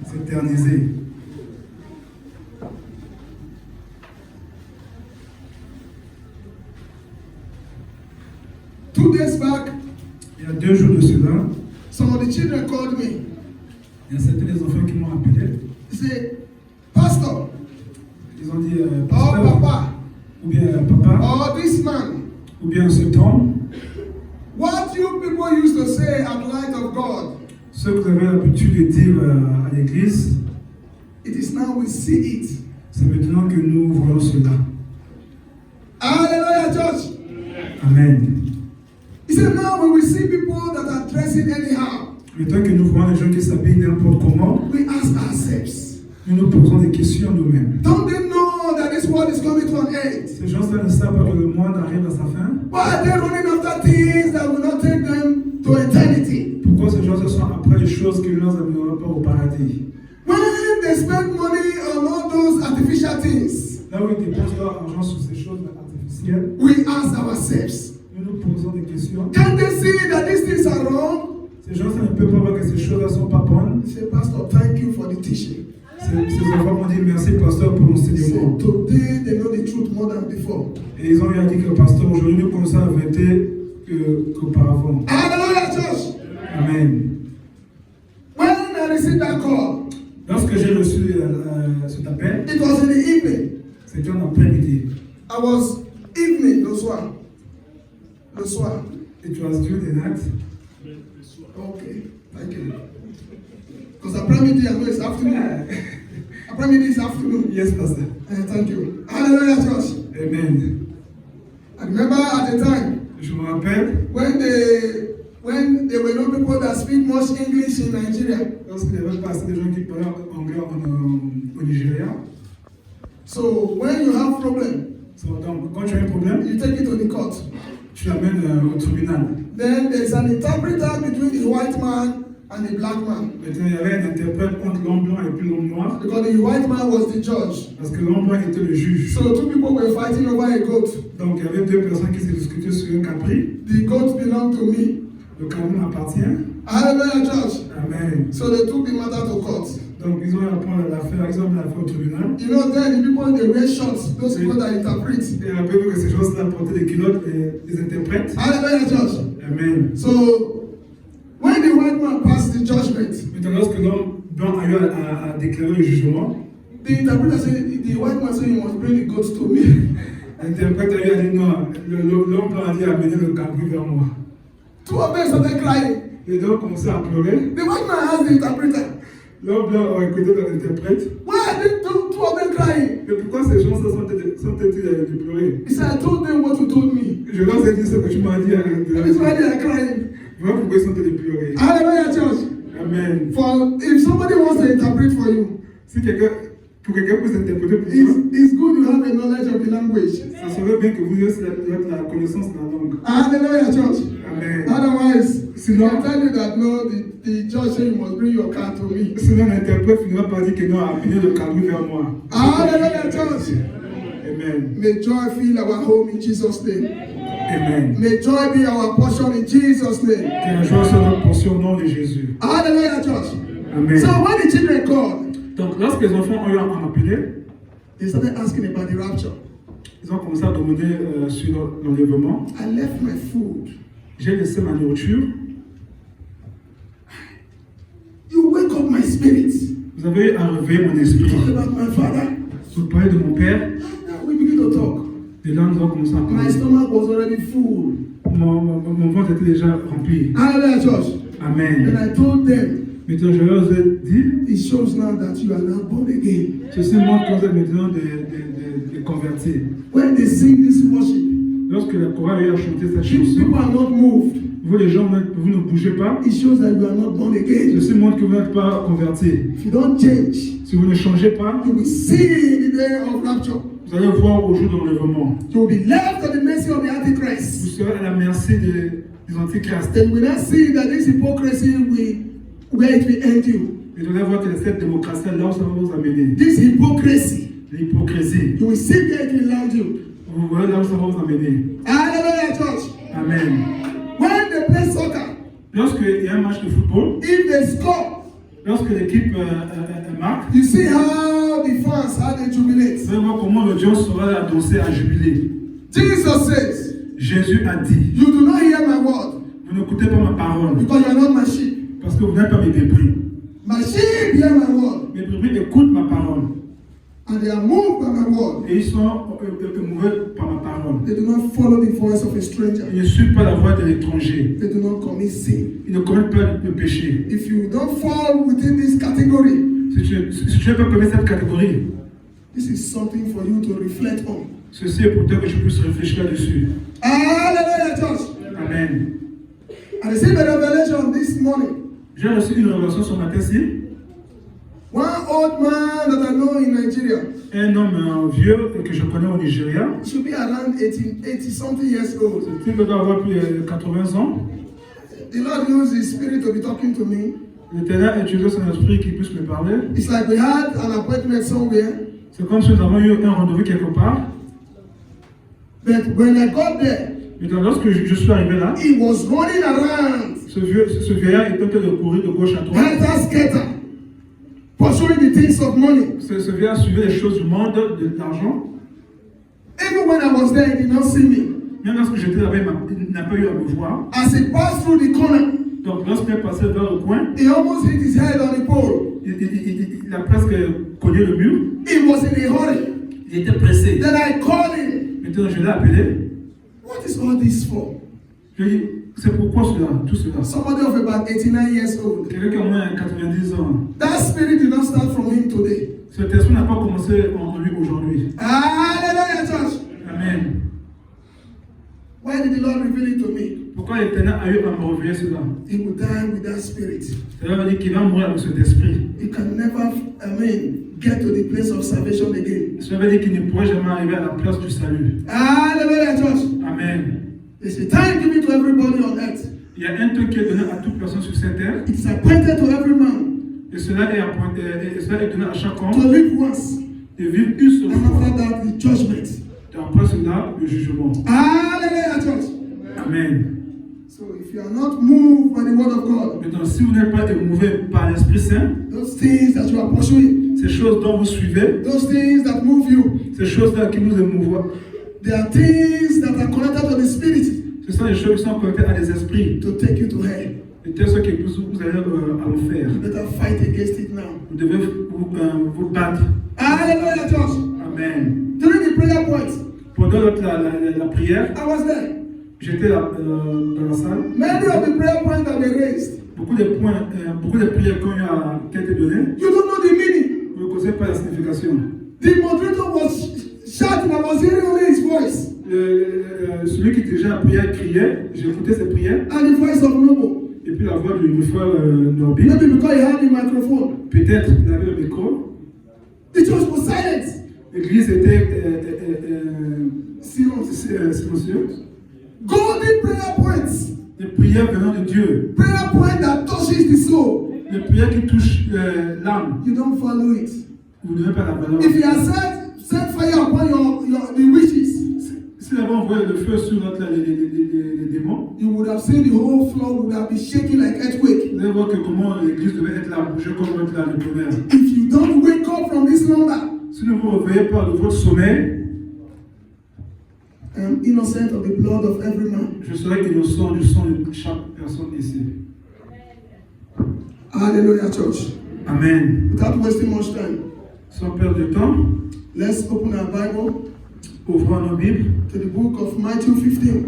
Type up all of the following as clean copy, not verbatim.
S'éterniser. 2 days back, il y a 2 jours de cela, some of the children called me. Il y a certains des enfants qui m'ont appelé. They said, Pastor, Ils ont dit oh pasteur, Papa, ou bien papa, oh this man, ou bien cet homme. what you people used to say at Light of God, Ce que vous avez l'habitude de dire à l'église, it is now we see it. c'est maintenant que nous voyons cela. Hallelujah, church. Amen. He said, now when we see people that Le temps que nous voyons les gens qui s'habillent n'importe comment, we ask ourselves, nous nous posons des questions nous-mêmes. don't they know that this world is coming to an end? Ces gens-là ne savent pas que le monde arrive à sa fin. Why are they running after things that will not take them to eternity? Pourquoi ces gens se sont après les choses qui ne nous amèneront pas au paradis? When they spend money on all those artificial things, Là où ils dépensent leur argent sur ces choses artificielles, we ask ourselves, nous nous posons des questions. can they see that these things are wrong? Ces gens-là ne peuvent pas voir que ces choses-là ne sont pas bonnes. They say, Pastor, thank you for the teaching. Ces enfants m'ont dit merci pasteur pour l'enseignement. So today they know the truth more than before. Et ils ont eu à dire que pasteur, aujourd'hui nous commençons à vêter qu'auparavant. Hallelujah, church. Amen. When I received that call, Lorsque j'ai reçu cet appel, it was in the evening. c'était en après-midi. I was evening, le soir. Le soir. It was during the night. Okay, thank you. Because après-midi, I know it's afternoon. Après-midi is afternoon. Yes, pastor. Thank you. Hallelujah, church. Amen. I remember at the time Je me rappelle, when there were no people that speak much English in Nigeria. lorsqu'il y avait pas assez de gens qui parlaient anglais au Nigeria. So when you have problem, Donc, quand tu as un problème, you take it to the court. tu l'amènes au tribunal. Then there's an interpreter between the white man and the black man. Maintenant, il y avait un interprète entre l'homme blanc et puis l'homme noir. Because the white man was the judge. Parce que l'homme blanc était le juge. So two people were fighting over a goat. Donc, il y avait deux personnes qui se discutaient sur un capri. The goat belonged to me. Le cabri m'appartient. Hallelujah, church. Amen. So they took the matter to court. Donc, ils ont apprendre l'affaire, ils ont mis l'affaire au tribunal. You know, then the people they wear shorts, those people that interpret. Et après, vu que ces gens-là portaient des culottes et les interprètes. Hallelujah, church. Amen. So when the white man passed the judgment, Maintenant, lorsque l'homme blanc a eu à déclarer le jugement, the interpreter said, the white man said, you must bring the goats to me. l'interprète a eu à dire non, l'homme blanc a dit amener le cabri vers moi. Two of them started crying. Les deux ont commencé à pleurer. The white man asked the interpreter, L'homme blanc a écouté l'interprète. why are the two of them crying? Mais pourquoi ces gens-là sont-ils de pleurer? He said, I told them what you told me. Je leur ai dit ce que tu m'as dit à l'intérieur. That is why they are crying. Voilà pourquoi ils sont de pleurer. Hallelujah, church. Amen. For if somebody wants to interpret for you, Si pour quelqu'un puisse interpréter pour toi, it's good you have a knowledge of the language. ça serait bien que vous ayez la connaissance de la langue. Hallelujah, church. Amen. Otherwise, Sinon, I'll tell you that no, the judge said you must bring your car to me. sinon l'interprète finira par dire que non, amenez le cabri vers moi. Hallelujah, church. Amen. May joy fill our home in Jesus' name. Amen. May joy be our portion in Jesus' name. Que la joie soit notre portion au nom de Jésus. Hallelujah, church. Amen. So when the children called, Donc, lorsque les enfants ont eu à m'appeler, they started asking about the rapture. ils ont commencé à demander sur l'enlèvement. I left my food. J'ai laissé ma nourriture. You wake up my spirit. Vous avez eu à réveiller mon esprit. Talk about my father. Vous parlez de mon père. Now we begin to talk. Et là, nous avons commencé à My parler. stomach was already full. Mon ventre était déjà rempli. Hallelujah, church. Amen. And I told them, Maintenant, je leur ai dit, it shows now that you are now born again. ceci montre que vous êtes maintenant des convertis. When they sing this worship, Lorsque la chorale a chanté sa if chanson, people are not moved, vous les gens, vous ne bougez pas. it shows that you are not born again. Ceci montre que vous n'êtes pas convertis. If you don't change, Si vous ne changez pas, you will see the day of rapture. vous allez voir au jour de l'enlèvement. You will be left to the mercy of the Vous Antichrist. serez à la merci des antichrists. Then we now see that this hypocrisy where it will end you. Et vous allez voir que cette démocratie, là où ça va vous amener. This hypocrisy, L'hypocrisie. you will see where it will land you. Vous voyez là où ça va vous amener. Hallelujah, church. Amen. When they play soccer, Lorsqu'il y a un match de football, if they score, lorsque l'équipe marque, you see how the fans, how they jubilate. vous allez voir comment l'audience sera à danser, à jubiler. Jesus says, Jésus a dit, you do not hear my word vous n'écoutez pas ma parole, because you are not my sheep. parce que vous n'êtes pas mes brebis. My sheep hear my word Mes brebis écoutent ma parole. and they are moved by my word. Et ils sont émouvés par ma parole. They do not follow the voice of a stranger. Ils ne suivent pas la voix de l'étranger. They do not commit sin. Ils ne commettent pas le péché. If you don't fall within this category, Si tu n'as pas commis cette catégorie, this is something for you to reflect on. ceci est pour toi que je puisse réfléchir là-dessus. Hallelujah, church. Amen. I received a revelation this morning J'ai reçu une révélation ce matin-ci. One old man that I know in Nigeria. Un homme vieux que je connais au Nigeria. He should be around 80 something years old. Il doit avoir plus de 80 ans. The Lord used His Spirit to be talking to me. L'Éternel a utilisé son esprit qui puisse me parler. It's like we had an appointment somewhere. C'est comme si nous avons eu un rendez-vous quelque part. But when I got there, Mais lorsque je suis arrivé là, he was running around. ce vieillard était en train de courir de gauche à droite. Helter-skelter, pursuing the things of money. Ce vieillard suivait les choses du monde, de l'argent. Even when I was there, he did not see me. Même lorsque j'étais là-bas, il n'a pas eu à me voir. As he passed through the corner, Donc lorsqu'il est passé vers le coin, he almost hit his head on the pole. il a presque cogné le mur. He was in a hurry. Il était pressé. Then I called him. Maintenant, je l'ai appelé. What is all this for? Je lui ai dit, c'est pourquoi cela, tout cela. Somebody of about 89 years old. Quelqu'un qui a au moins 90 ans. That spirit did not start from him today. Cet esprit n'a pas commencé en lui aujourd'hui. Hallelujah, church. Amen. Why did the Lord reveal it to me? Pourquoi l'Éternel a eu à me révéler cela? He will die with that spirit. Cela veut dire qu'il va mourir avec cet esprit. He can never, get to the place of salvation again. Cela veut dire qu'il ne pourrait jamais arriver à la place du salut. Hallelujah, church. Amen. There's a time given to everybody on earth. Il y a un temps qui est donné à toute personne sur cette terre. It is appointed to every man Et cela est appointé, et cela est donné à chaque to homme live once. de vivre une seule And fois. after that, the judgment. Et après cela, le jugement. Hallelujah, church. Amen. So if you are not moved by the word of God, Maintenant, si vous n'êtes pas émouvé par l'Esprit Saint, those things that you are pursuing, ces choses dont vous suivez, those things that move you, ces choses-là qui vous émouvent, they are things that are connected to the spirit ce sont des choses qui sont connectées à des esprits. to take you to hell. Et telles sortes que vous allez à l'enfer. You better fight against it now. Vous devez vous battre. Hallelujah, church. Amen. During the prayer point, Pendant la prière, I was there. j'étais dans la salle. Many of the prayer points that were raised, Beaucoup de prières qui ont été données, you don't know the meaning. vous ne connaissez pas la signification. The moderator was shouting, I was hearing only his voice. Celui qui déjà la prière criait, j'écoutais ses prières, And the voice of Noble. et puis la voix du frère Norby. Maybe because he had the microphone. Peut-être il avait le micro. The church was silent. L'église était Silencieuse. Golden prayer points. des prières venant de Dieu, Prayer point that touches the soul. des prières qui touchent l'âme. You don't follow it. Vous ne devez pas la valeur. If you have set fire upon the witches, Si nous avons envoyé le feu sur les démons, you would have seen the whole floor would have been shaking like earthquake. vous allez voir que comment l'église devait être là, bouger comme être là, le tonnerre. If you don't wake up from this slumber, Si ne vous réveillez pas de votre sommeil, I am innocent of the blood of every man. je serai innocent du sang de chaque personne ici. Hallelujah, church. Amen. Without wasting much time, Sans perdre de temps, let's open our Bible ouvrons nos Bibles to the book of Matthew 15.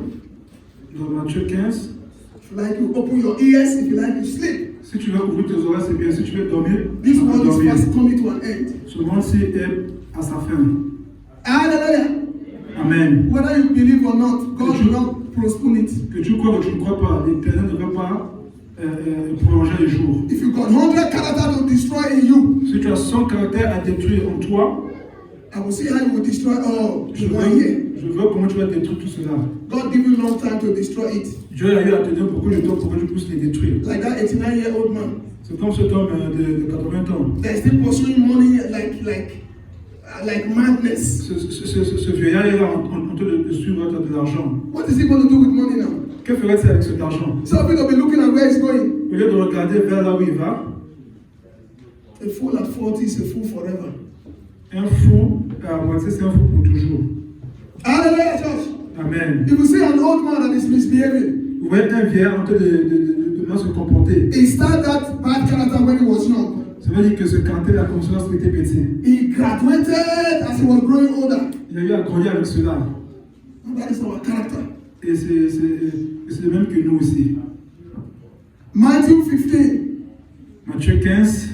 dans Matthieu 15. If you like, you open your ears. If you like, you sleep. Si tu veux ouvrir tes oreilles, c'est bien. Si tu veux dormir, This tu peux world is dormir. fast coming to an end. Ce monde-ci est à sa fin. Hallelujah. Amen. Whether you believe or not, God will not postpone it. Que tu crois ou que tu ne crois pas, l'Éternel ne va pas prolonger les jours. If you got 100 characters to destroy in you, Si tu as 100 caractères à détruire en toi, I will see how you will destroy all je in 1 year. veux comment tu vas détruire tout cela. God give you long time to destroy it. Dieu a eu à te donner beaucoup de temps pour que tu puisses les détruire. Like that 89-year-old man. C'est comme cet homme de 80 ans. They're still pursuing money like madness. Ce vieillard est là en train de suivre de l'argent. What is he going to do with money now? Que ferait-il avec cet argent? Some people will be looking at where he's going. Au lieu de regarder vers là où il va, A fool at 40 is a fool forever. un fou à moitié, c'est un fou pour toujours. Hallelujah, church. Amen. If you see an old man that is misbehaving, Vous voyez un vieillard en train de mal se comporter. he started that bad character when he was young. Ça veut dire que ce caractère a commencé lorsqu'il était petit. He graduated as he was growing older. Il a eu à grandir avec cela. And that is our character. Et c'est le même que nous aussi. Matthew 15. Matthieu 15,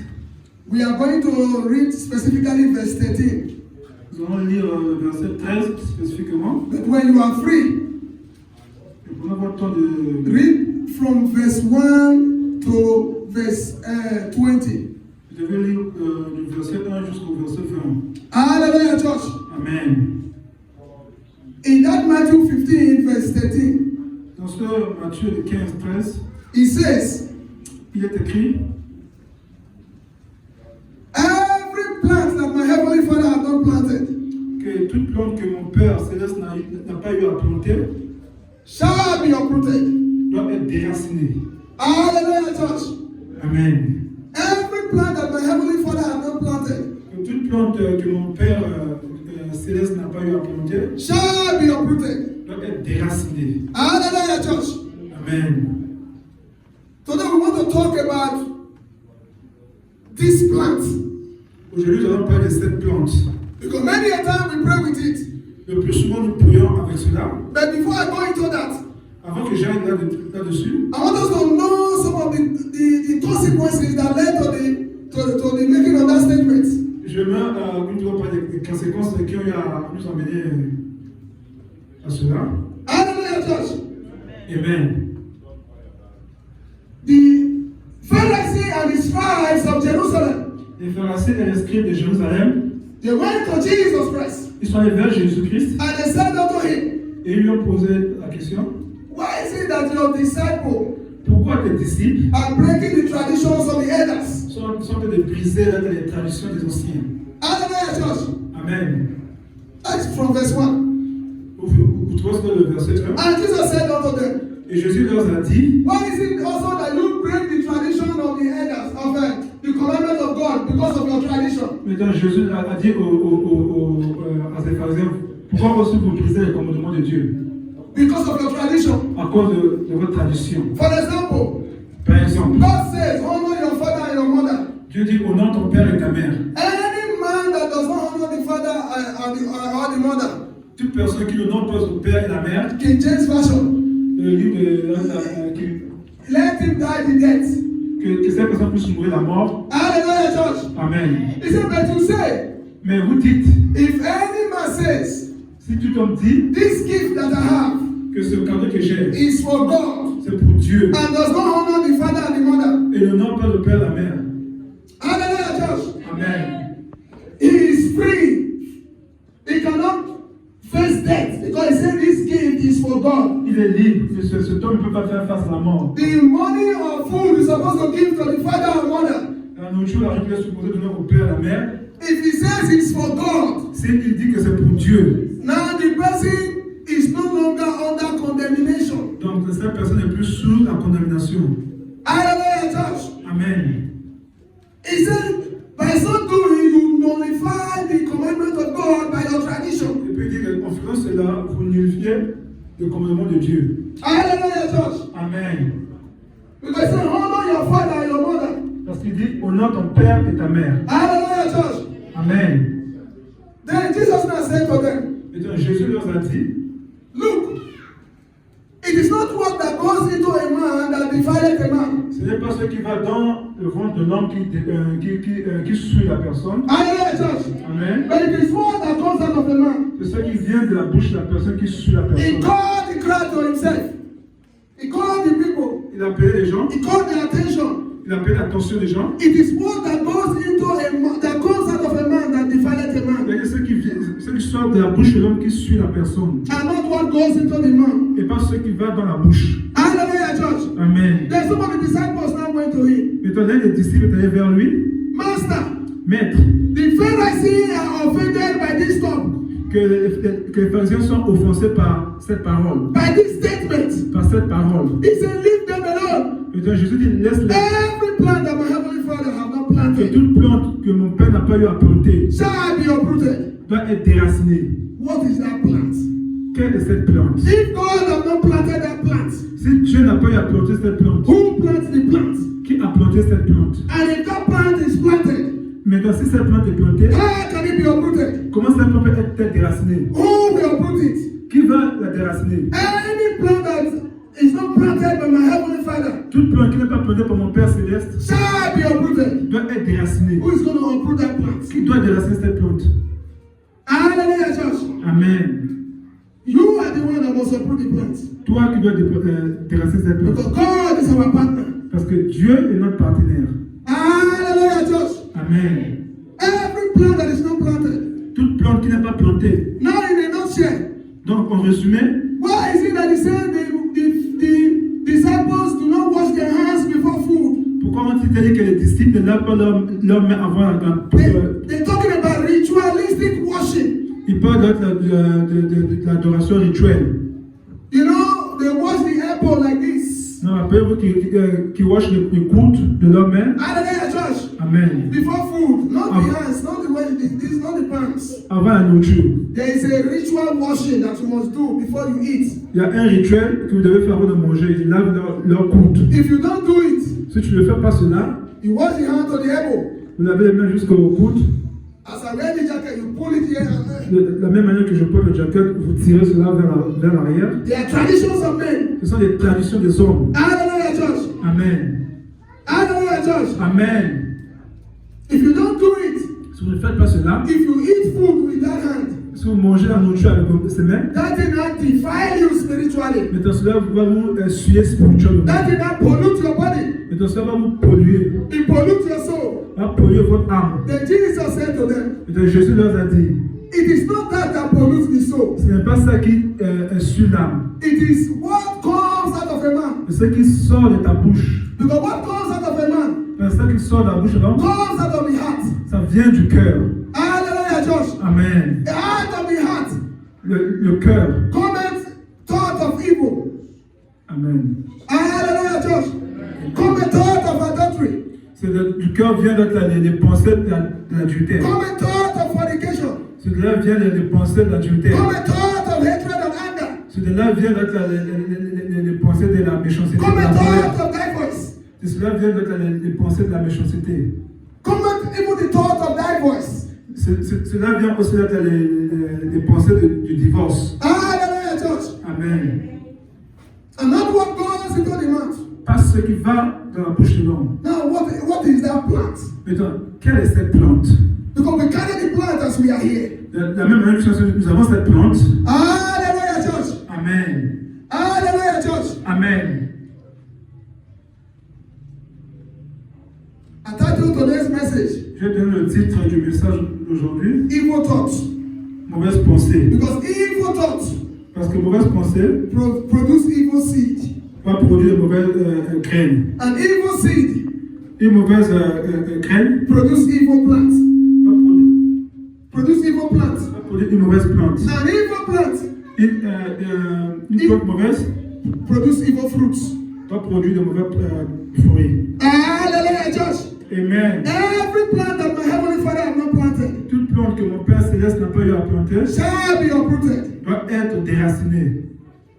We are going to read specifically verse 13. nous allons lire verset 13 spécifiquement. But when you are free, Et pour avoir le temps de read from verse 1 to verse 20. Je vais lire du verset 1 jusqu'au verset 20. Hallelujah, church. Amen. In that Matthew 15, verse 13, Dans ce Matthieu 15, 13, it says, il est écrit, every plant that my heavenly Father has not planted que toute plante que mon Père céleste n'a pas eu à planter shall be uprooted. doit être déracinée. Hallelujah, church. Amen. Every plant that my heavenly Father has not planted Que toute plante que mon Père céleste n'a pas eu à planter shall be uprooted. doit être déracinée. Hallelujah, church. Amen. Today we want to talk about this plant. Aujourd'hui, nous allons parler de cette plante. Because many a time we pray with it. Le plus souvent, nous prions avec cela. But before I go into that, Avant que j'aille là-dessus, I want us to know some of the consequences that led to the making of that statement. j'aimerais nous allons parler des conséquences qui ont eu à nous amener à cela. Hallelujah, church. Amen. The Pharisees and the scribes of Jerusalem, Les pharisiens et les scribes de Jérusalem, they went to Jesus Christ ils sont allés vers Jésus-Christ and they said unto him, et ils lui ont posé la question, why is it that your disciples pourquoi tes disciples are breaking the traditions of the elders? sont en train de briser les traditions des anciens? Hallelujah, church. Amen. That's from verse 1. Vous trouvez ça dans le verset 1? And Jesus said unto them, Et Jésus leur a dit, why is it also that you break the tradition of the elders, of the commandment of God, because of your tradition? maintenant Jésus a dit à ses pharisiens, pourquoi aussi vous brisez les commandements de Dieu? Because of your tradition. À cause de votre tradition. For example, Par exemple, God says, honor your father and your mother. Dieu dit, honore ton père et ta mère. Any man that does not honor the father or the mother, Toute personne qui honore pas son père et la mère, King James Version, le livre let him die the death. que cette personne puisse mourir la mort. Hallelujah, church. Amen. He said, but you say, Mais vous dites, if any man says, si tout homme dit this gift that I have que ce cadeau que j'ai, is for God, c'est pour Dieu, and does not honor the father and the mother, et n'honore pas le père et la mère. hallelujah, church. Amen. He is free. He cannot face death because he said this gift is for God. Il est libre. Cet homme ne peut pas faire face à la mort. The money or food is supposed to give to the father or mother. La nourriture, la réponse est supposée donner au père et à la mère. If he says it's for God, S'il dit que c'est pour Dieu, now the person is no longer under condemnation. donc cette personne n'est plus sous la condamnation. Hallelujah, church. Amen. He said, by so doing, you nullify the commandment of God by your tradition. Et puis il dit qu'en faisant cela, vous nullifiez le commandement de Dieu. Hallelujah, church. Amen. Because he said, honor your father and your mother. Parce qu'il dit, honore ton père et ta mère. Hallelujah, church. Amen. Then Jesus now said to them, Et donc Jésus leur a dit, look, it is not what that goes into a man that defileth a man. ce n'est pas ce qui va dans le ventre de l'homme qui suit la personne. Hallelujah, church. Amen. But it is what that comes out of the man. C'est ce qui vient de la bouche de la personne qui suit la He personne. called the crowd to himself. He called the people. Il a appelé les gens, He called their attention. il a appelé l'attention des gens. It is what that goes into a man, that comes out of a man that defileth a man. C'est ce qui sort de la bouche de l'homme qui suit la personne. And not what goes into the man. Et pas ce qui va dans la bouche. Hallelujah, church. Amen. Then some of the disciples now went to him. Maintenant, l'un des disciples est allé vers lui. Master, Maître, the Pharisees are offended by this talk, que les pharisiens sont offensés par cette parole. by this statement. Par cette parole. He said, leave them alone. Maintenant, Jésus dit, laisse-les. Every plant that my heavenly Father have not Et planted toute plante que mon père n'a pas eu à planter shall be uprooted. doit être déracinée. What is that plant? Quelle est cette plante? If God have not planted that plant, Si Dieu n'a pas eu à planter cette plante, who plants the plant? qui a planté cette plante? And if that plant is planted, Maintenant, si cette plante est plantée, how can it be uprooted? comment cette plante peut être déracinée? Who will uproot it? Qui va la déraciner? Any plant that is not planted by my heavenly Father Toute plante qui n'est pas plantée par mon Père Céleste shall be uprooted. doit être déracinée. Who is going to uproot that plant? Qui doit déraciner cette plante? Hallelujah, church. Amen. You are the one that must uproot the plant. Toi qui dois déraciner cette plante. Because God is our partner. Parce que Dieu est notre partenaire. Hallelujah, church. Amen. Every plant that is not planted. Toute plante qui n'est pas plantée. Now in a nutshell. Donc, en résumé, why is it that he said the disciples do not wash their hands before food? pourquoi on dit que les disciples ne lavent pas leurs mains avant la They're talking about ritualistic washing. Ils parlent de l'adoration rituelle. You know, they wash the apple like this. Non, rappelez-vous qui wash les coudes de leurs mains. Hallelujah, church. Amen. Before food, not the hands, not the way, this is not the palms. Avant la nourriture. There is a ritual washing that you must do before you eat. Il y a un rituel que vous devez faire avant de manger. Ils lavent leurs coudes. If you don't do it, si tu ne fais pas cela, you wash the hand to the elbow. Vous lavez les mains jusqu'au coude. As I wear the jacket, you pull it here and there. De la même manière que je porte le jacket, vous tirez cela vers l'arrière. They are traditions of men. Ce sont des traditions des hommes. Hallelujah, church. Amen. Hallelujah, church. Amen. If you don't do it, si vous ne faites pas cela, if you eat food with that hand, si vous mangez la nourriture avec ces mains, that did not defile you spiritually. Maintenant cela va vous essuyer spirituellement. That did not pollute your body. Maintenant cela va vous polluer. It pollutes your soul. Va polluer votre âme. Then Jesus said to them, Maintenant Jésus leur a dit, it is not that pollutes the soul. Ce n'est pas ça qui essuie l'âme. It is what comes out of a man. C'est ce qui sort de ta bouche. Because what comes out of a man, c'est ça qui sort de la bouche de l'homme, comes out of the heart. Ça vient du cœur. Hallelujah, Josh. Amen. The heart of the heart. Le cœur. Comment thought of evil. Amen. Hallelujah, Josh. Comment thought of adultery. Du cœur vient les pensées de l'adultère. Comment thought of fornication. C'est de là vient les pensées de l'adultère. Comment thought of hatred and anger. C'est de là vient les pensées de la méchanceté. Comment thought of divorce. C'est cela vient les pensées de la méchanceté. Comment even the thought of divorce. Cela vient aussi les pensées du divorce. Hallelujah, church. Amen. And not what goes into the mouth. Pas ce qui va dans la bouche de l'homme. Now, what is that plant? Maintenant, quelle est cette plante? Because we carry the plant as we are here. De la même manière que nous avons cette plante. Hallelujah, church. Amen. Hallelujah, church. Amen. I titled today's message. Je vais donner le titre du message d'aujourd'hui. Evil thoughts. Mauvaise pensée. Because evil thoughts. Parce que mauvaise pensée produce evil seed. Va produire mauvaise graine. An evil seed. Une mauvaise graine. Produce evil plants. Produce evil plants. Va produire une mauvaise plante. An evil plant. Une plante mauvaise. Produce evil fruits. Va produire de mauvais fruits. Hallelujah, church. Amen. Every plant that my heavenly Father has not planted. Toute plante que mon Père Céleste n'a pas eu à planter. Shall be uprooted. Doit être déracinée.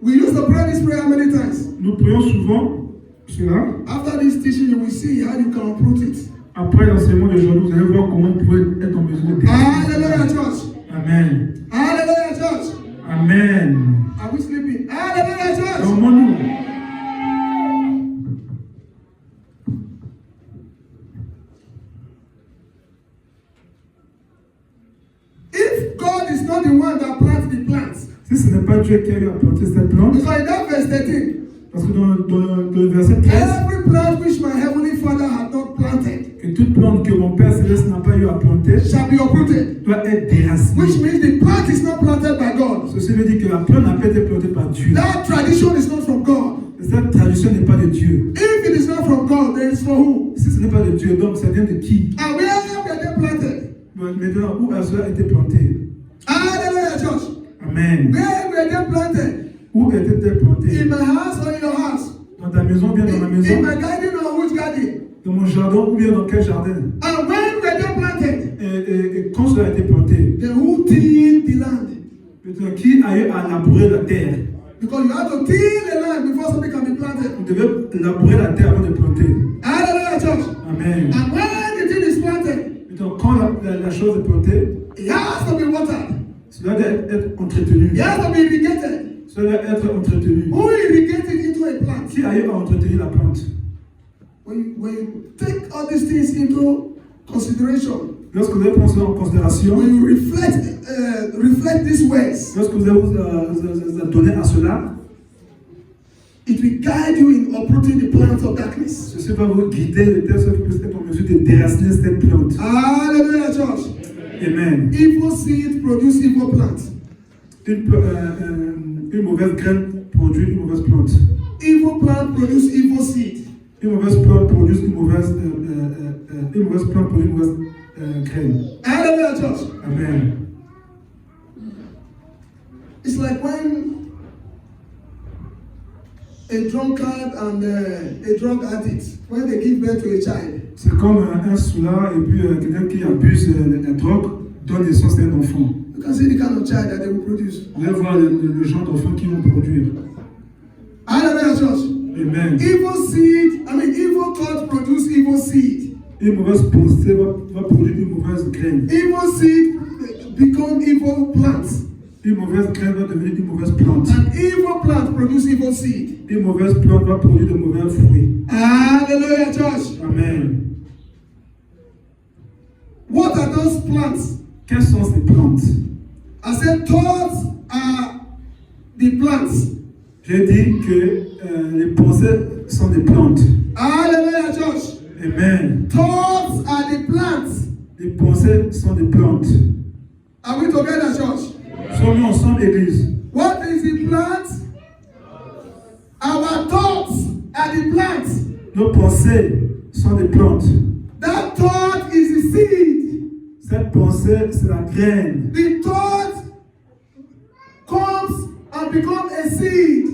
We used to pray this prayer many times. Nous prions souvent cela. After this teaching, you will see how you can uproot it. Après l'enseignement d'aujourd'hui, vous allez voir comment vous pouvez être en mesure de déraciner. Hallelujah, church. Amen. Hallelujah, church. Amen. Are we sleeping? Hallelujah, church. Dormons-nous. If God is not the one that plants the plants. Si ce n'est pas Dieu qui a eu à planter cette plante. Because in that verse 13. Parce que dans le verset 13. Every plant which my heavenly Father had not planted. Que toute plante que mon Père Céleste n'a pas eu à planter. Shall be uprooted. Doit être déracinée. Which means the plant is not planted by God. Ceci veut dire que la plante n'a pas été plantée par Dieu. That tradition is not from God. Cette tradition n'est pas de Dieu. If it is not from God, then it's from who? Si ce n'est pas de Dieu, donc ça vient de qui? And where were they planted? Maintenant, où a cela été planté? Hallelujah, church. Amen. Where were they planted? Où était-elle plantée? In my house or in your house? Dans ta maison ou bien dans ma maison? In my garden or which garden? Dans mon jardin ou bien dans quel jardin? And when were they planted? Et quand cela a été planté? Then who tilled the land? Maintenant, qui a eu à labourer la terre? Because you have to till the land before something can be planted. Vous devez labourer la terre avant de planter. Hallelujah, church. Amen. And when the thing is planted, Maintenant, quand la chose est plantée, it has to be watered. cela doit être entretenu. It has to be irrigated. Cela doit être entretenu. Who irrigated into a plant? Qui a eu à entretenir la plante? When you take all these things into consideration, Lorsque vous avez pris cela en considération, when you reflect these words, lorsque vous avez donné à cela, It will guide you in uprooting the plants of darkness. Ceci va vous guider de telle sorte que vous puissiez être en mesure de déraciner cette plante. Hallelujah, church. Amen. Evil seed produce evil plants. Une mauvaise graine produit une mauvaise plante. Evil plant produce evil seed. Une mauvaise plante produit une mauvaise plante produit une mauvaise graine. Hallelujah, church. Amen. It's like when a drunkard and a drug addict, when they give birth to a child. C'est comme un soulard et puis quelqu'un qui abuse de la drogue donne naissance à un enfant. You can see the kind of child that they will produce. Vous allez voir le genre d'enfants qu'ils vont produire. Hallelujah, church. Amen. Evil thoughts produce evil seed. Une mauvaise pensée va produire une mauvaise graine. Evil seed become evil plants. Une mauvaise graine va devenir une mauvaise plante. An evil plant produce evil seed. Une mauvaise plante va produire de mauvais fruits. Hallelujah, church. Amen. What are those plants? Quelles sont ces plantes? I said thoughts are the plants. J'ai dit que les pensées sont des plantes. Hallelujah, church. Amen. Thoughts are the plants. Les pensées sont des plantes. Are we together, church? Sommes-nous ensemble, Église? What is the plant? Our thoughts are the plants. Nos pensées sont des plantes. That thought is the seed. Cette pensée, c'est la graine. The thought comes and becomes a seed.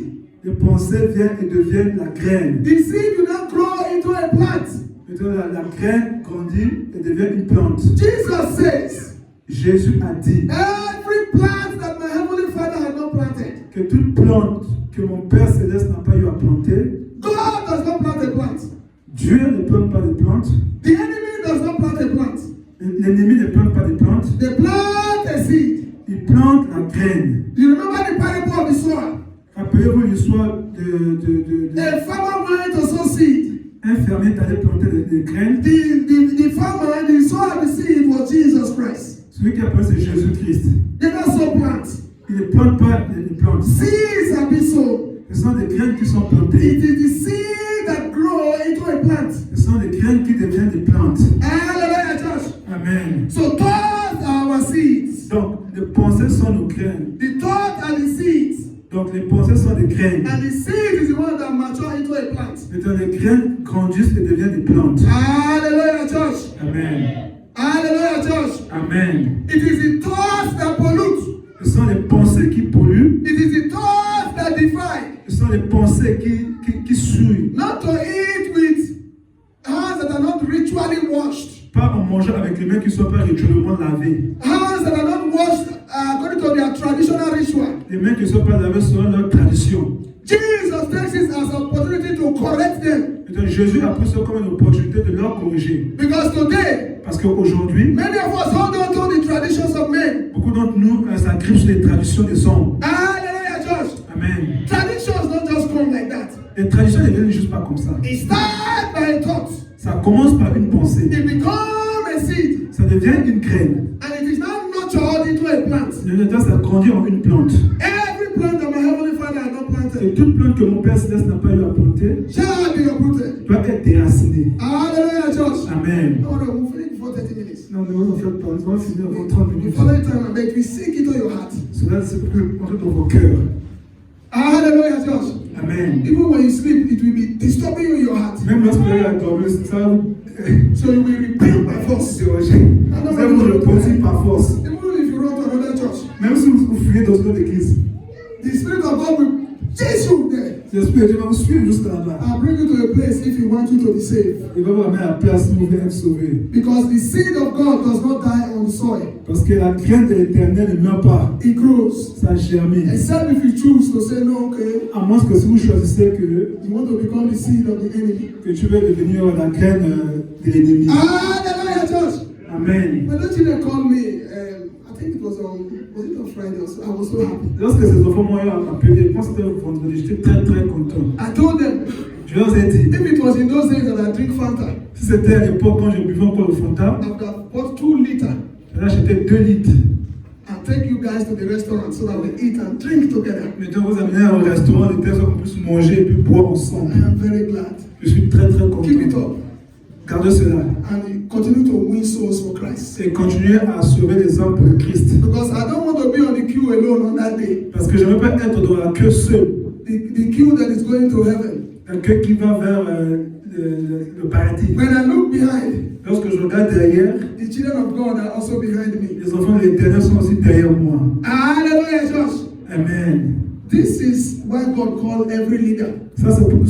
Les pensées viennent et deviennent la graine. The seed will not grow into a plant. Maintenant, la graine grandit et devient une plante. Jesus says, Jésus a dit every plant that my heavenly Father has not planted. que toute plante que mon Père Céleste n'a pas eu à planter, God does not plant a plant. Dieu ne plante pas de plantes. The enemy does not plant a plant. L'ennemi ne plante pas de plantes. They plant a seed. Il plante la graine. Do you remember the parable of the sower? Rappelez-vous l'histoire A farmer went to sow seed. un fermier allait planter des graines. The farmer, the sower of the seed was Jesus Christ. Celui qui a planté, c'est Jésus-Christ. They don't sow plants. Il ne plante pas les plantes. Seeds have been sown. Ce sont des graines qui sont plantées. It is the seed that grow into a plant. Ce sont des graines qui deviennent des plantes. Hallelujah, church. Amen. So thoughts are our seeds. Donc, les pensées sont nos graines. The thoughts are the seeds. Donc, les pensées sont des graines. And the seed is the one that mature into a plant. Maintenant, les graines grandissent et deviennent des plantes. Hallelujah, church. Amen. Hallelujah, church. Amen. It is the thoughts that pollute. Ce sont les pensées qui polluent. It is the thoughts that divide. Ce sont les pensées qui souillent. Not to eat with hands that are not ritually washed. Pas en mangeant avec les mains qui ne sont pas rituellement lavées. Hands that are not washed according to their traditional ritual. Les mains qui ne sont pas lavées selon leur tradition. Jesus takes it as an opportunity to correct them. Donc, Jésus a pris ça comme une opportunité de leur corriger. Because today, Parce qu'aujourd'hui, many of us hold on to the traditions of men. beaucoup d'entre nous s'agrippent sur les traditions des hommes. Hallelujah, church. Amen. Traditions don't just come like that. Les traditions ne viennent juste pas comme ça. It starts by a thought. Ça commence par une pensée. It becomes a seed. Ça devient une graine. And it is now nurtured into a plant. Maintenant, ça grandit en une plante. Every plant that my heavenly Father has not Et planted toute plante que mon Père Céleste n'a pas eu à planter shall be uprooted. doit être déracinée. Hallelujah, church. Amen. No, we'll finish before 30 minutes. Non, nous allons faire pas. Nous allons finir avant 30 We minutes. follow the time and beg. We sink into your heart. Cela, c'est pour entrer dans vos cœurs. Hallelujah, church. Amen. Even when you sleep, it will be disturbing you in your heart. Même lorsque vous allez dormir, ça va vous So you will repent by force. déranger. Vous allez vous repentir par force. Even if you run to another church, Même si vous fuyez dans une autre église. the Spirit of God will chase you there. L'Esprit de Dieu va vous suivre jusqu'à là-bas. I'll bring you to a place if you want you to be saved. Il va vous amener à la place où vous voulez être sauvé. Because the seed of God does not die on the soil. Parce que la graine de l'Éternel ne meurt pas. It grows. Ça germine. Except if you choose to say, no, okay, À moins que si vous choisissez you want to become the seed of the enemy. que tu veux devenir la graine de l'ennemi. Hallelujah, church. Amen. My little children called me, I think it was on Friday or so. I was so happy. Lorsque ces enfants m'ont appelé, je pense que c'était vendredi, j'étais très très content. I told them, Je leur ai dit, if it was in those days that I drink Fanta, si c'était à l'époque quand je buvais encore le Fanta, I would have bought 2 liters là j'étais 2 litres and I'll take you guys to the restaurant so that we eat and drink together. Maintenant, vous amenez au restaurant de telle sorte qu'on puisse manger et puis boire ensemble. I am very glad. Je suis très très Keep it content. up. Gardez cela. And continue to win souls for Christ. Et continuez à sauver les hommes pour le Christ. Because I don't want to be on the queue alone on that day. Parce que je ne veux pas être dans la queue seul. The queue that is going to heaven. La queue qui va vers le paradis. When I look behind, Lorsque je regarde derrière, the children of God are also behind me. les enfants de l'Éternel sont aussi derrière moi. Hallelujah, church. Amen. This is why God called every leader. Ça, c'est pour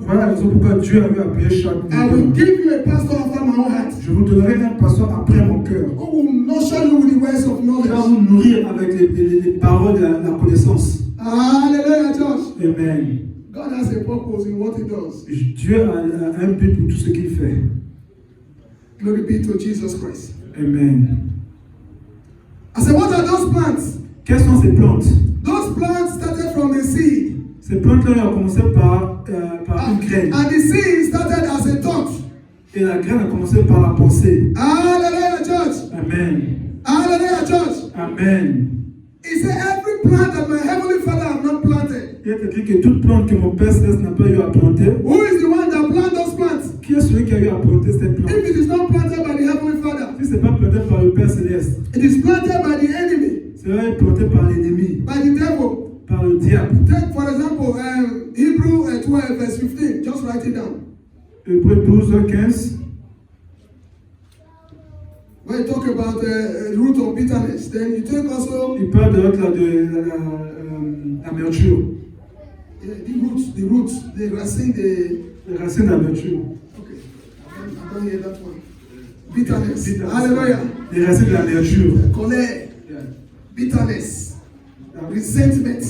voilà la raison pourquoi Dieu a eu appelé chaque I will leader. give you a pastor after my own heart Je vous donnerai un pasteur après mon cœur. who will nurture you with the words of Qui va knowledge. vous nourrir avec les paroles de la connaissance. Hallelujah, church. Amen. God has a purpose in what he does. Dieu a un but pour tout ce qu'il fait. Glory be to Jesus Christ. Amen. I said, what are those plants? Quelles sont ces plantes? Those plants started from the seed. Ces plantes-là ont commencé par une graine. And the seed started as a thought. Et la graine a commencé par la pensée. Hallelujah, church. Amen. Hallelujah, church. Amen. He said, every plant that my heavenly Father have not planted. Il est écrit que toute plante que mon Père Céleste n'a pas eu à planter. Who is the one that planted those plants? Qui est celui qui a eu à planter cette plante? If it is not planted by the heavenly Father, Si ce n'est pas planté par le Père Céleste, it is planted by the enemy, c'est planté par l'ennemi, by the devil. par le diable. Take, for example, Hebrew 12, verse 15. Just write it down. Hébreux 12, 15. When you talk about the root of bitterness, then you take also Il parle de l'amertume. the roots, the racine, Les racines d'amertume. okay, I don't hear that one. Bitterness. Hallelujah. Les racines de l'amertume. Colère, bitterness, resentment.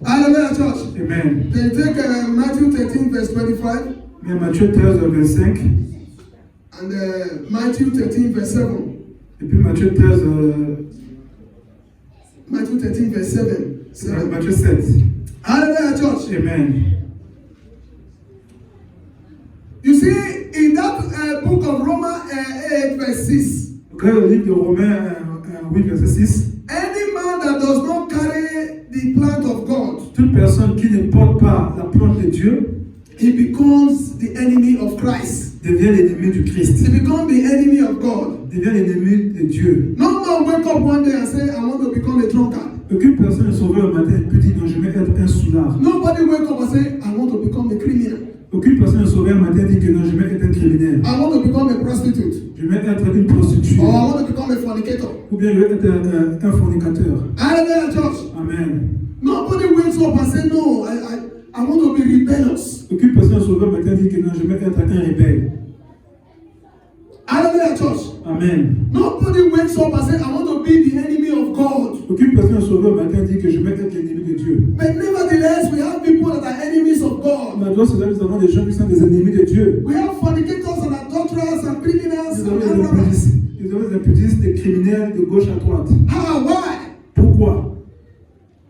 Hallelujah, church. Amen. Then you take Matthew 13, verse 25, Mais Matthieu 13, 25. and Matthew 13, verse 7. Et puis Matthieu 13, Matthew 13, verse 7. Matthieu 7. Hallelujah, church. Amen. You see, in that book of Romans 8, verse 6, Regardez le livre de Romains 8, verset 6. any man that does not carry the plant of God, Toute personne qui ne porte pas la plante de Dieu he becomes the enemy of Christ. devient l'ennemi du Christ. He becomes the enemy of God. Devient l'ennemi de Dieu. No man wake up one day and say, I want to become a drunkard. Aucune personne ne se réveille le matin et peut dire non, je vais être un soulard. Nobody wake up and say, I want to become a criminal. Aucune personne ne se réveille le matin et dit que non, je vais être un criminel. I want to become a prostitute. Je vais être une prostituée. Or I want to become a fornicator. Ou bien je vais être un fornicateur. Hallelujah, church. Amen. Nobody wakes up and say, no, I want to be rebellious. Aucune personne ne se réveille le matin et dit que non, je vais être un rebelle. Hallelujah, church. Amen. Nobody wakes up and say, I want to be the enemy of God. Aucune personne ne se réveille le matin et dit que je vais être l'ennemi de Dieu. But nevertheless, we have people that are enemies of God. Malgré cela, nous avons des gens qui sont des ennemis de Dieu. We have fornicators and adulterers and criminals Nous and avons des robbers. impudices, nous avons des impudices, des criminels de gauche à droite. How? Why? Pourquoi?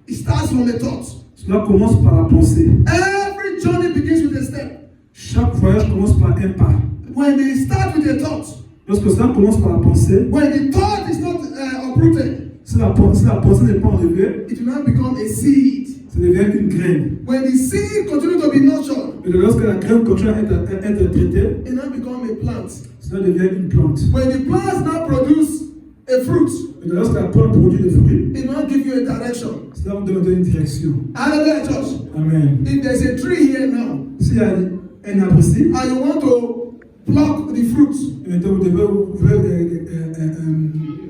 It starts from a thought. Cela commence par la pensée. Every journey begins with a step. Chaque voyage commence par un pas. When they start with a thought, Lorsque cela commence par la pensée, when the thought is not uprooted, si la pensée n'est pas enlevée, it will now become a seed. ça devient une graine. When the seed continues to be nurtured, Et lorsque la graine continue à être traitée, it now becomes a plant. cela devient une plante. When the plants now produce a fruit, Et lorsque la plante produit des fruits, it will give you a direction. cela va donner une direction. Hallelujah, church. Amen. If there's a tree here now, S'il y a un arbre ici, and you want to pluck the fruit, et maintenant vous devez ouvrir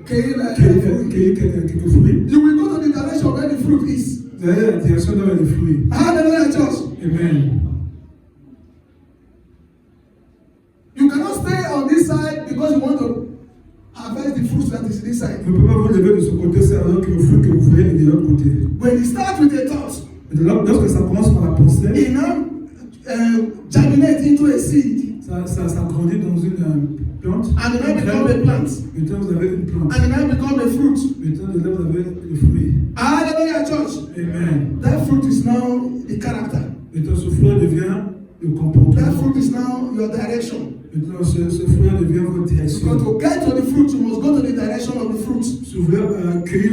cueillir quelques fruits, you will go to the direction where the fruit is. vous allez à la direction dans les fruits. Hallelujah, church. Amen. You cannot stay on this side because you want to harvest the fruit that is this side. Vous ne pouvez pas vous lever de ce côté, c'est alors que le fruit que vous voyez est de l'autre côté. When you start with a thought, Et lorsque ça commence par la pensée, it now germinates into a seed. ça grandit dans une plante. And it now becomes a plant. Maintenant vous avez une plante. And it now becomes a fruit. Maintenant là vous avez le fruit. Hallelujah, church. Amen. That fruit is now the character. Maintenant ce fruit devient le comportement. That fruit is now your direction. Maintenant ce fruit devient votre Because direction. to get to the fruit, you must go to the direction of the fruit. Si vous voulez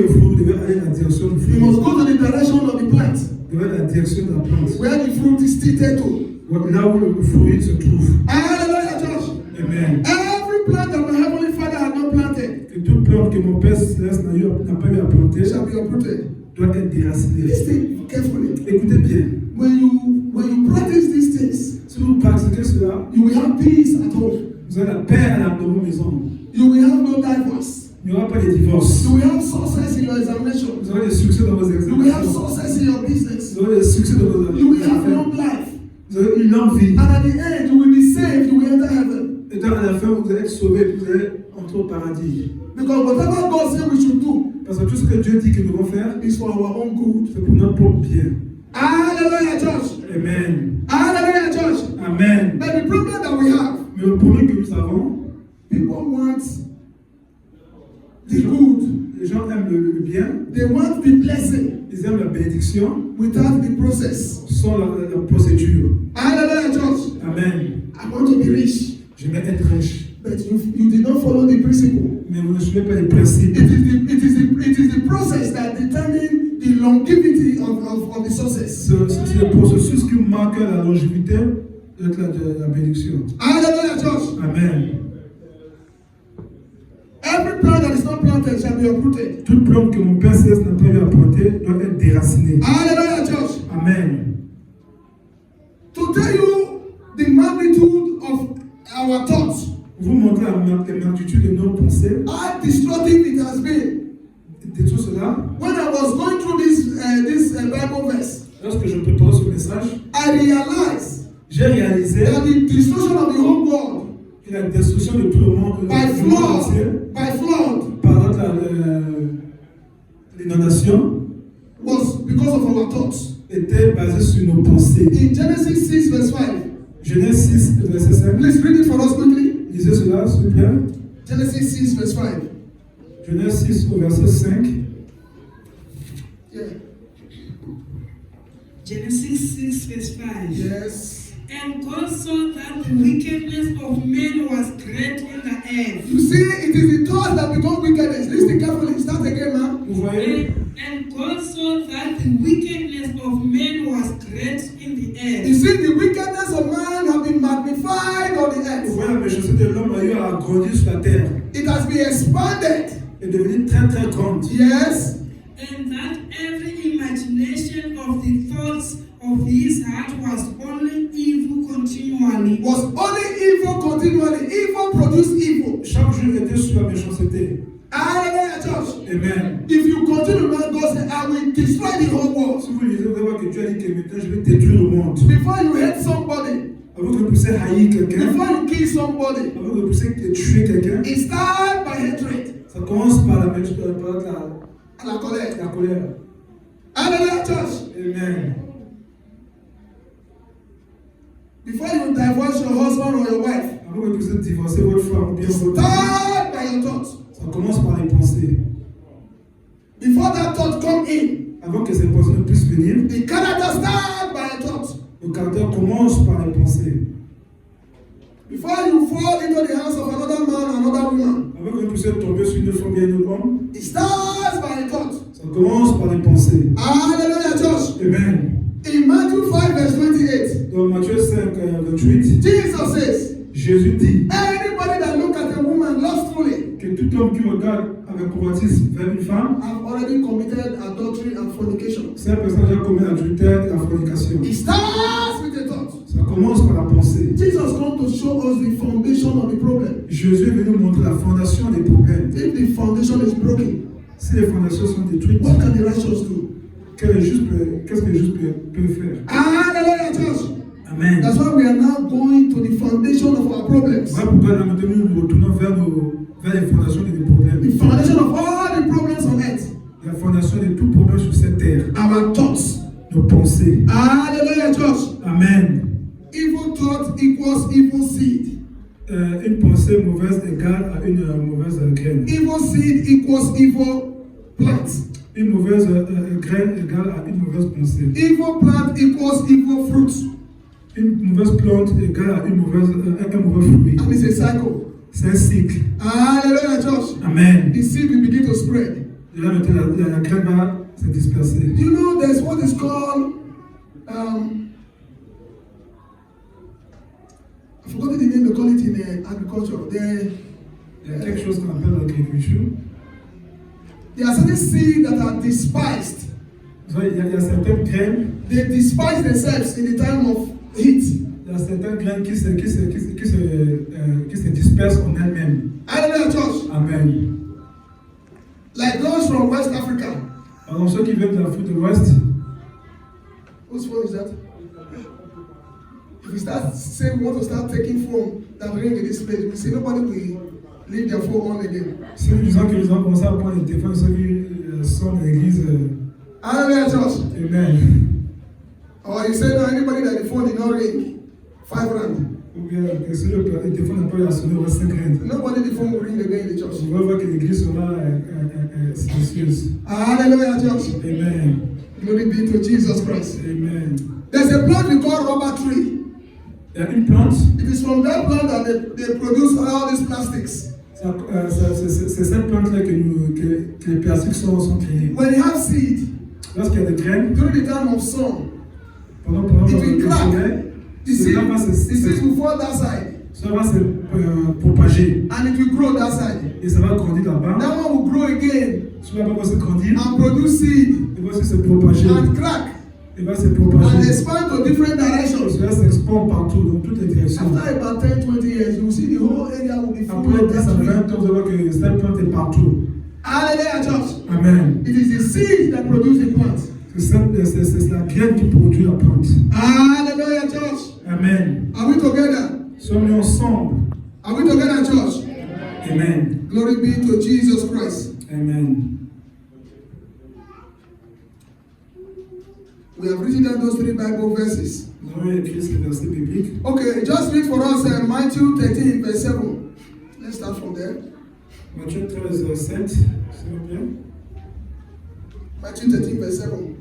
le fruit devait aller dans la direction du You fruit. must go to the direction of the plant, Devait aller dans la direction de la plante. where the fruit is tilted to. Là où le fruit se trouve. Hallelujah, church. Amen. Every plant that my heavenly Father had not planted Et toute plante que mon Père Céleste n'a pas eu à planter shall be uprooted. doit être déracinée. Listen carefully. Écoutez bien. When you practice these things, Si vous pratiquez cela, you will have peace at home. vous avez la paix dans vos maisons. You will have no divorce. Il n'y aura pas de divorce. You will have success in your examination. Vous aurez des succès dans vos You will have examens. success in your business. Vous aurez des succès dans vos You will have affaires. long life. Vous aurez une longue vie. And at the end, you will be saved. You will enter heaven. Et dans la fin, vous allez être sauvés. Vous allez entrer au paradis. Because whatever God said we should do Parce que tout ce que Dieu dit que nous devons faire, is for our own good. c'est pour notre propre bien. Hallelujah, church. Amen. Hallelujah, church. Amen. But the problem that we have, Mais le problème que nous avons, people want the good. les gens aiment le bien, They want the blessing ils aiment la bénédiction without the process. sans la procédure. Hallelujah, church. Amen. I want to be rich. J'aimerais être riche. But you did not follow the principle. Mais vous ne suivez pas les principes. It is the process that determines the longevity of the success. C'est le processus qui marque la longévité de la bénédiction. Hallelujah, church. Amen. Every plant that is not planted shall be uprooted. Toute plante que mon Père Céleste n'a pas eu à planter doit être déracinée. Hallelujah, church. Amen. To tell you the magnitude of our thoughts, Pour vous montrer la magnitude de nos pensées, how destructive it has been. de tout cela, When I was going through this Bible verse, lorsque je préparais ce message, I realized j'ai réalisé that the destruction of the whole world que la destruction de tout le monde, by du monde entier, flood, par l'inondation, was because of our thoughts. était basée sur nos pensées. In Genesis 6 verse 5, Genèse 6, verset 5. please read it for us quickly. Lisez cela, s'il vous plaît. Genesis 6 verse 5. Genèse 6, au verset 5. Yeah. Genesis 6 verse 5. Yes. And God saw that the wickedness of men was great in the earth. You see, it is the thoughts that become wickedness. Listen carefully. Start again, man. Vous voyez, And God saw that the wickedness of men was great in the You earth. see, the wickedness of man have been magnified on the vous earth. voyez la méchanceté de l'homme a eu à grandir sur la terre. It has been expanded. Est devenue très très grande. Yes. And that every imagination of the thoughts of his heart was only evil continually. Was only evil continually. Evil produced evil. Chaque jour était sur la méchanceté. Hallelujah, church. Amen. If you continue, man, God said, I will destroy the whole world. Si vous lisez, vous allez voir que Dieu a dit que maintenant je vais détruire le monde. Before you hate somebody, Avant que vous puissiez haïr quelqu'un, before you kill somebody, avant que vous puissiez tuer quelqu'un, it starts by hatred ça commence par la méchanceté, par and la colère. la colère. Hallelujah, church. Amen. Before you divorce your husband or your wife, Avant que vous puissiez divorcer votre femme ou bien votre mari, start by your thoughts. ça commence par les pensées. Before that thought come in, Avant que ces pensées ne puissent venir, the character starts by a thought. le caractère commence par les pensées. Before you fall into the hands of another man or another woman, Avant que vous puissiez tomber sur une femme bien un homme, it starts by a thought. ça commence par les pensées. Hallelujah, church. Amen. In Matthew 5 verse 28, Dans Matthieu 5, 28, Jesus says, Jésus dit anybody that look at a woman lustfully que tout homme qui regarde avec convoitise vers une femme, have already committed adultery and fornication. cette personne a déjà commis l'adultère et la fornication. It starts with a thought. Ça commence par la pensée. Jesus comes to show us the foundation of the problem. Jésus est venu nous montrer la fondation des problèmes. If the foundation is broken, Si les fondations sont détruites, what can the righteous do? qu'est-ce que le juste peut faire? Hallelujah, church. Amen. That's why we are now going to the foundation of our problems. Voilà pourquoi là maintenant nous nous retournons vers les fondations des problèmes. The foundation of all the problems on earth. La fondation de tout problème sur cette terre. Our thoughts. Nos pensées. Hallelujah, church. Amen. Evil thought equals evil seed. Une pensée mauvaise égale à une mauvaise graine. Evil seed equals evil plant. Une mauvaise graine égale à une mauvaise pensée. Evil plant equals evil fruit. Une mauvaise plante égale à un mauvais fruit. And it's a cycle. C'est un cycle. Hallelujah, church. Amen. The seed will begin to spread. Et là maintenant la graine va se disperser. You know, there's what is called, I forgot the name they call it in agriculture. Il y a quelque chose qu'on appelle l'agriculture. There are certain seeds that are despised. Il y a certaines graines. They despise themselves in the time of heat. Il y a certaines graines qui se dispersent en elles-mêmes. Hallelujah, church. Amen. Like those from West Africa. Alors ceux qui viennent de l'Afrique de l'Ouest, Whose phone is that? If we start saying we want to start taking phone that ring in this place, we say nobody will leave their phone on again. si nous disons que les gens commencent à prendre les téléphones, ceux qui sont dans l'église, Hallelujah, church. amen. Or you say no, anybody that the phone did not ring, 5 rand. Ou bien que si le téléphone n'a pas eu à sonner, on va 5 rand. Nobody the phone will ring again in the church. On va voir que l'église sera silencieuse. Hallelujah, church. Amen. Glory be to Jesus Christ. Amen. There's a plant we call rubber tree. Il y a une plante, It is from that plant that they produce all these plastics. c'est cette plante-là que les plastiques sont créés. When you have seed, Lorsqu'il y a des graines, during the time of sun, pendant it will le crack. soleil, The seed will fall that side, ça va se propager and it will grow that side. et ça va grandir là-bas. That one will grow again Cela va se grandir, and produce seed il va aussi se propager, and crack il va se and propager. expand to different directions. Cela s'expand partout, dans toutes les directions. After about 10-20 years, you will see the whole area will be full Après of 10 à that tree. 20 ans, vous allez voir que cette plante est partout. Hallelujah, church. Amen. It is the seed that produce the plant. C'est la graine qui produit la plante. Hallelujah, church. Amen. Are we together? Sommes-nous ensemble? Are we together, church? Amen. Glory be to Jesus Christ. Amen. We have written down those 3 Bible verses. Nous avons écrit ces versets bibliques. Okay, just read for us Matthew 13, verse 7. Let's start from there. Matthieu 13, 7, s'il vous plaît. Matthew 13, verse 7.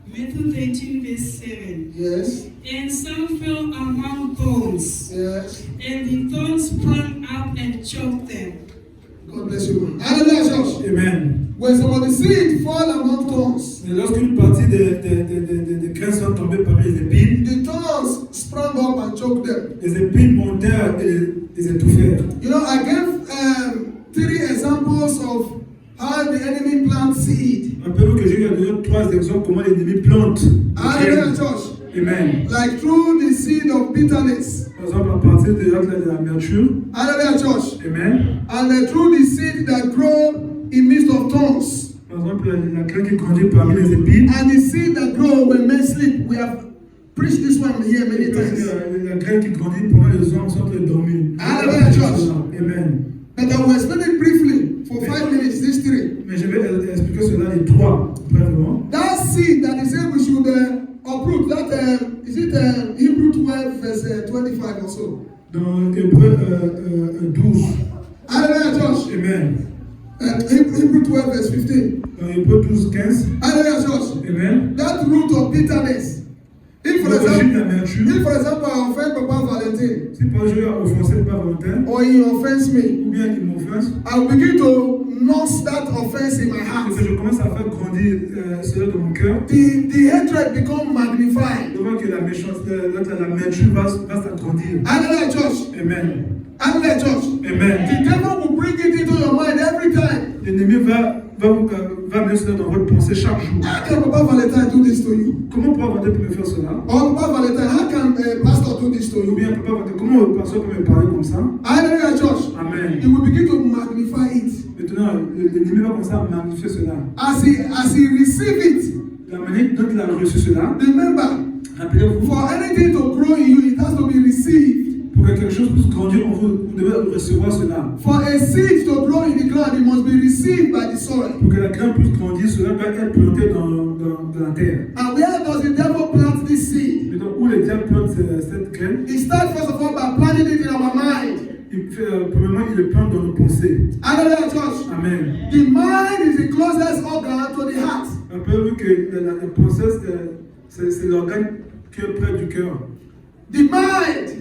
Matthew 13, verse 7. Yes, And some fell among thorns, yes. and the thorns sprang up and choked them. God bless you. Hallelujah, church. Amen. When some of the seed fall among thorns, Et lorsqu'une partie des graines sont tombées parmi les épines, the thorns sprang up and choked them. les épines montèrent et les étouffèrent. You know, I gave 3 examples of how the enemy plants seed. Rappelez-vous que j'ai donné 3 exemples comment l'ennemi plante. Hallelujah, church. Amen. Like through the seed of bitterness. Par exemple, à partir de l'amertume. Hallelujah, church. Amen. And through the seed that grow in midst of thorns. Par exemple, la graine qui grandit parmi les épines. And the seed that grow when men sleep. We have preached this one here many times. La graine qui grandit pendant les hommes sont dormis. Hallelujah, church. Amen. But I will explain it briefly for 5 minutes, these 3. Mais je vais expliquer cela les 3 brièvement. That seed that he said we should uproot, that is it Hebrew 12 verse 25 or so? Dans Hébreux 12. Hallelujah, church. Amen. Hebrew 12 verse 15. Dans Hébreux 12, 15. Hallelujah, church. Amen. That root of bitterness. If for example, I offend Papa Valentine, Si par exemple j'ai offensé le Père Valentin, or he offends me, ou bien il m'offense, I will begin to nurse that offense in my heart. et que je commence à faire grandir cela dans mon cœur, The hatred become magnified. je vois que la méchanceté, l'amertume va s'agrandir. Hallelujah, church. Amen. Hallelujah, church. Amen. The devil will bring it into your mind every time. L'ennemi va amener cela dans votre pensée chaque jour. How can Papa Valentine do this to you? Comment Papa Valentin peut me faire cela? Or Papa Valentine, how can Pastor do this to Ou you? bien Papa Valentin, comment le pasteur peut me parler comme ça? Hallelujah, church. Amen. He will begin to magnify it. Maintenant, l'ennemi va commencer à magnifier cela. As he receive it, La manière dont il a reçu cela, remember, rappelez-vous, for anything to grow in you, it has to be received. pour que quelque chose puisse grandir en vous, vous devez recevoir cela. For a seed to grow in the ground, it must be received by the soil. Pour que la graine puisse grandir, cela doit être planté dans la terre. And where does the devil plant this seed? Maintenant, où le diable plante cette graine, He starts first of all by planting it in our mind. premièrement, il le plante dans nos pensées. Hallelujah, church. Amen. The mind is the closest organ to the heart. Rappelez-vous que la pensée, c'est l'organe qui est près du cœur. The mind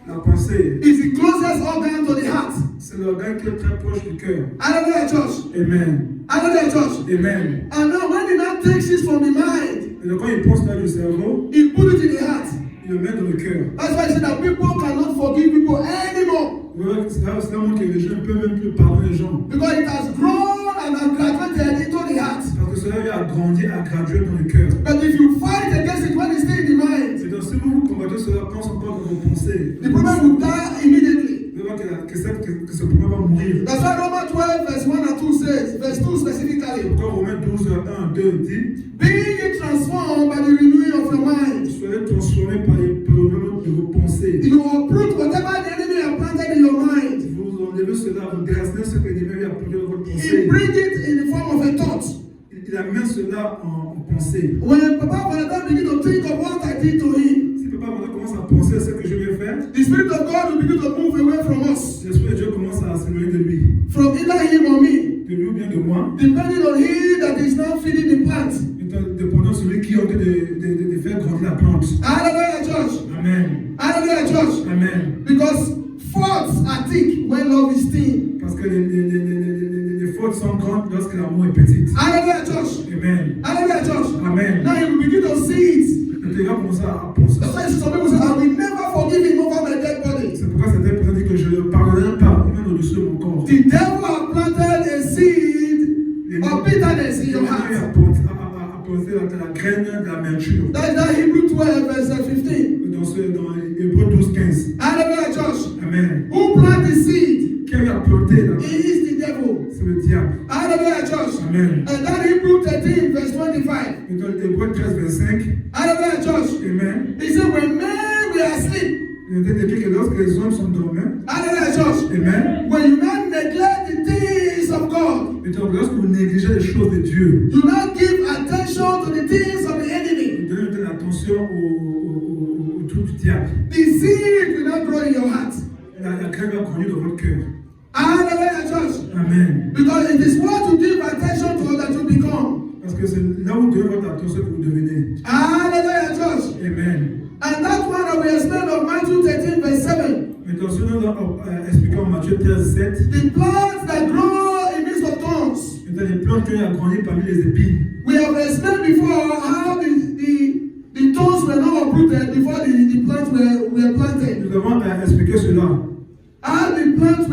La pensée pensées. It's the closest organ to the heart. C'est l'organe qui est très proche du cœur. Hallelujah, church. Amen. Hallelujah, church. Amen. And now when he now takes it from the mind, Et donc quand il pense là du cerveau, he put it in the heart. il le met dans le cœur. That's why I said that people cannot forgive people anymore. C'est là où les gens ne peuvent même plus pardonner les gens. Because it has grown and has graduated into the heart. Parce que cela a grandi, a gradué dans le cœur. But if you fight against it when it's still in the mind, Et donc si vous combattez cela quand c'est encore dans vos pensées, the problem will die immediately. vous allez voir que ce problème va mourir. That's why Romans 12 verse 1 and 2 says, verse 2 specifically, Pourquoi Romains 12, 1, 2 dit, being ye transformed by the renewing of your mind, soyez transformés par le renouveau de vos pensées. you uproot whatever the enemy has planted in your mind. Vous enlevez cela, vous déracinez ce que l'ennemi a planté dans votre He pensée. brings it in the form of a thought. Il amène cela en pensée. When Papa Vanada begin to think of what I did to him, Si Papa Vanada commence à penser à ce que je vais faire, the Spirit of God will begin to move away from us, l'Esprit de Dieu commence à s'éloigner de lui. from either him or me, De lui ou bien de moi. depending on he that is now feeding the plant. Dépendant de celui qui est en train de faire grandir la plante. Hallelujah, church. Amen. Hallelujah, church. Amen. Because faults are thick when love is thin. Parce que les fautes sont grandes lorsque l'amour est petit. Hallelujah, church. Amen. Hallelujah, church. Amen. Now you will begin to see it. Et tu vas commencer à penser. That's why some people say, I will never forgive him over my dead body. C'est pourquoi certaines personnes disent que je ne pardonnerai pas, même au-dessus de mon corps. The devil has planted a seed of bitterness in your heart. Apporter la graine de l'amertume. That is that Hebrew 12 verse 15. Dans Hébreux 12, 15. Hallelujah, church. Amen. Who planted the seed? Qui a planté là? He is the devil. C'est le diable. Hallelujah, church. Amen. And that Hebrew 13 verse 25. Et dans Hébreux 13, 25. Hallelujah, church. Amen. He said, when men were asleep. Il était écrit que lorsque les hommes sont dormants. Hallelujah, church. Amen. When you not neglect the things of God. Et donc lorsque vous négligez les choses de Dieu. You not give attention to the things of the enemy. Vous donnez l'attention au truc du diable. The seed will not grow in your heart. La graine va grandir dans votre cœur. Hallelujah, church. Amen. Because it is what you give attention to that you become. Parce que c'est là où vous donnez votre attention que vous devenez. Hallelujah, church. Amen. And that one that we explained of Matthew 13 verse 7. Maintenant, ce que nous avons expliqué en Matthieu 13, 7. The plants that grow in midst of thorns. Maintenant, les plantes qui ont grandi parmi les épines. We have explained before how the thorns were not uprooted before the plants were planted. Nous avons expliqué cela. How the thorns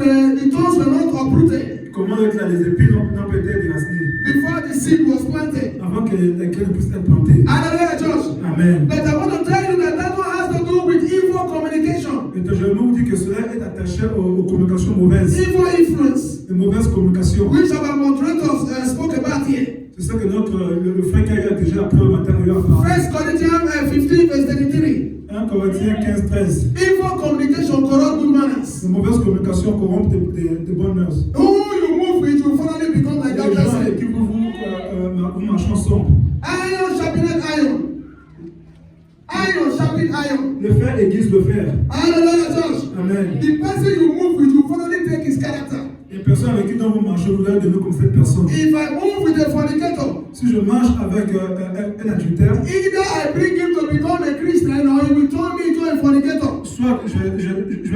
were not uprooted. Comment les épines n'ont pas été déracinées. Before the seed was planted. Avant que la graine puisse être plantée. Hallelujah, church. Amen. But I want to tell you that that one has to do with evil communication. Maintenant, je vous dis que cela est attaché aux communications mauvaises. Evil influence. De mauvaises communications. Which our moderators spoke about here. C'est ça que le frère qui a déjà appris au matin, il a parlé. 1 Corinthians 15 verse 33. 1 Corinthiens 15, 13. Evil communication corrupt good manners. De mauvaises communications corrompent de bonnes mœurs. Who you move with will finally become like that Les gens avec person. qui vous marchez ensemble. Iron sharpened iron. Iron sharpened iron. Le fer aiguise le fer. Hallelujah, church. Amen. The person you move with will finally take his character. Les personnes avec qui vous marchez, vous allez devenir comme cette personne. If I move with a fornicator, Si je marche avec un adultère, either I bring him to become a Christian or he will turn me into a fornicator. soit je vais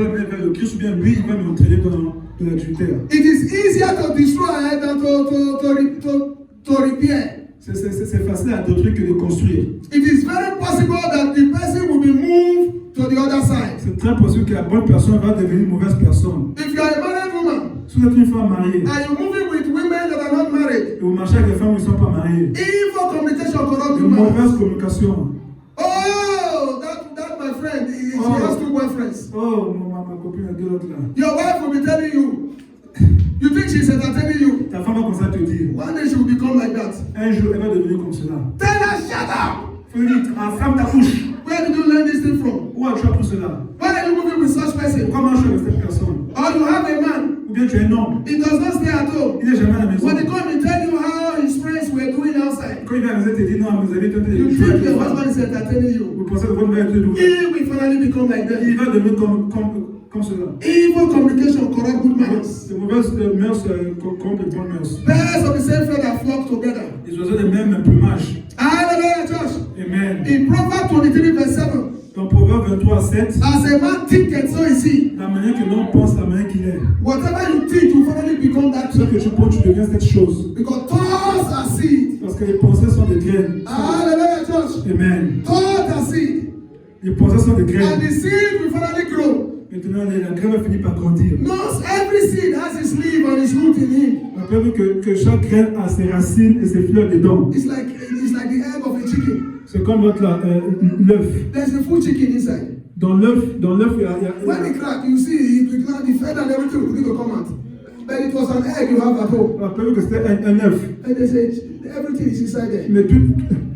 l'amener vers le Christ, ou bien lui, il va me entraîner dans l'adultère. It is easier to destroy than to repair. C'est facile à détruire que de construire. It is very possible that the person will be moved to the other side. C'est très possible que la bonne personne va devenir une mauvaise personne. If you are a married woman, Si vous êtes une femme mariée, and you're moving with women that are not married, et vous marchez avec des femmes qui ne sont pas mariées, evil communication corrupt de you. mauvaise communication. Oh, that my friend, she has two boyfriends. Oh, ma copine a deux autres là. Your wife will be telling you, you think she's entertaining you. Ta femme va commencer à te dire, One day she will become like that. un jour, elle va devenir comme cela. Tell her, shut up. Faut lui dire, ferme ta bouche. Where did you learn this thing from? Où as-tu appris cela? Why are you moving with such person? Pourquoi marches avec cette personne? Or you have a man, Ou bien tu es un homme, he does not stay at home. il n'est jamais à la maison. When they come and tell you how his friends were doing outside, Quand il vient à la maison, il te dit non, mes amis, toi, tu you es think your husband is entertaining you. Vous pensez que votre mère est douée. He will finally become like that. Il va devenir comme cela. Evil communication corrupt good manners. Les mauvaises mœurs corrompent les bonnes mœurs. Birds of the same feather flock together. Les oiseaux des mêmes plumages. Hallelujah, church. Amen. In Proverbs 23 verse 7, Dans Proverbe 23:7, as a man thinketh, so is he. la manière que l'on pense, la manière qu'il est. Whatever you think, you finally become that Ce que thing. tu penses, tu deviens cette chose. Because thoughts are seed. Parce que les pensées sont des graines. Hallelujah, church. Amen. Thoughts are seed. Les pensées sont des And graines. the seed will finally grow. Maintenant, la graine va finir par grandir. Not every seed has its leaf and its root in him. Rappelez-vous que chaque graine a ses racines et ses fleurs dedans. It's like the egg of a chicken. C'est comme l'œuf. There's a full chicken inside. Dans l'œuf, il y a When it crack, you see it will crack, the feather and everything will begin to come out. But it was an egg you have at home. rappelez-vous que c'était un œuf. And they said everything is inside there. Mais tout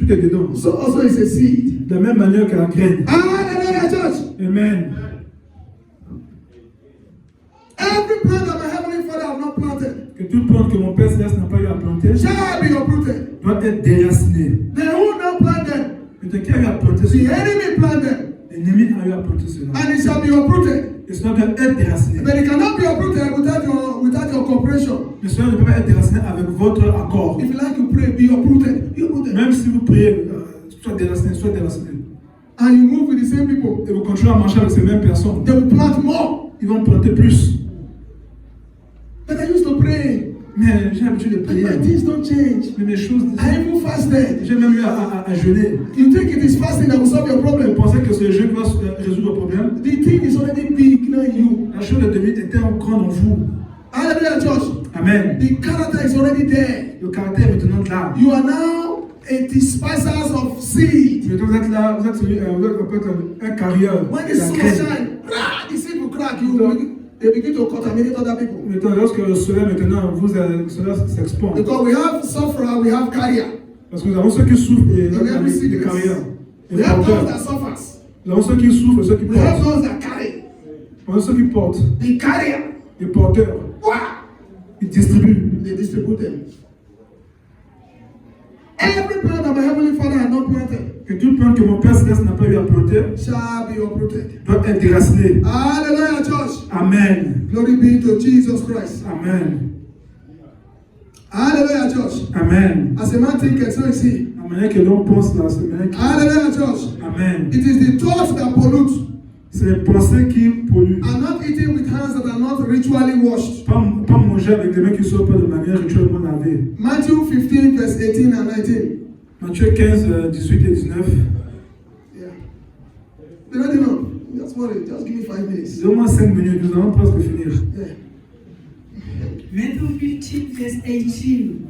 est dedans. So also it's a seed. De la même manière que la graine. Hallelujah, church. Amen. Every plant that my heavenly Father have not planted Que toute plante que mon Père Céleste n'a pas eu à planter shall be uprooted. doit être déracinée. They who not plant them, Mais qui a eu à planter the cela? enemy plant them, L'ennemi a eu à planter cela. and it shall be uprooted. Et cela doit être déraciné. But it cannot be uprooted without your cooperation. Mais cela ne peut pas être déraciné avec votre accord. If you like to pray, be uprooted. Be uprooted. Même si vous priez, soit déraciné, soit déraciné. And you move with the same people. Et vous continuez à marcher avec ces mêmes personnes. They will plant more. Ils vont planter plus. But I used to pray. Mais j'ai l'habitude de But prier. my things don't change. Mais mes choses, I even fasted. j'ai même eu à jeûner. You think it is fasting that will solve your Vous problem? pensez que ce jeûne va résoudre le problème? The thing is already big now in you. La chose est devenue tellement grande en vous. Hallelujah, church. Amen. The character is already there. Le caractère est maintenant là. You are now a dispersers of seed. Maintenant, vous êtes là, vous êtes peut-être un carrière. When the de la sun graine. shines, the seed will crack. They begin to contaminate other people. Maintenant, lorsque le soleil maintenant, cela s'expand. Because we have sufferer, we have carrier. Parce que nous avons ceux qui souffrent et In every les sickness. carrières. We Les have those porteurs. that suffers. Nous avons ceux qui souffrent et ceux qui We have portent. those that carry. Nous avons ceux qui portent. The carrier. Les porteurs. Wow. Ils distribuent. They distribute them. Every plant that my heavenly Father had not planted Que toute plante que mon Père Céleste n'a pas eu à planter shall be uprooted. doit être déracinée. Hallelujah, church. Amen. Glory be to Jesus Christ. Amen. Hallelujah, church. Amen. As a man thinketh, so is he. La manière que l'on pense là, c'est la manière que... Hallelujah, church. Amen. It is the thoughts that pollute, C'est les pensées qui polluent. and not eating with hands that are not ritually washed. Pas manger avec des mains qui ne sont pas de manière rituellement lavées. Matthew 15, verse 18 and 19. Matthieu 15, 18 et 19. Yeah. Be ready now. Just worry. Just give me 5 minutes. Donne-moi 5 minutes, nous allons presque finir. Yeah. Matthew 15, verse 18.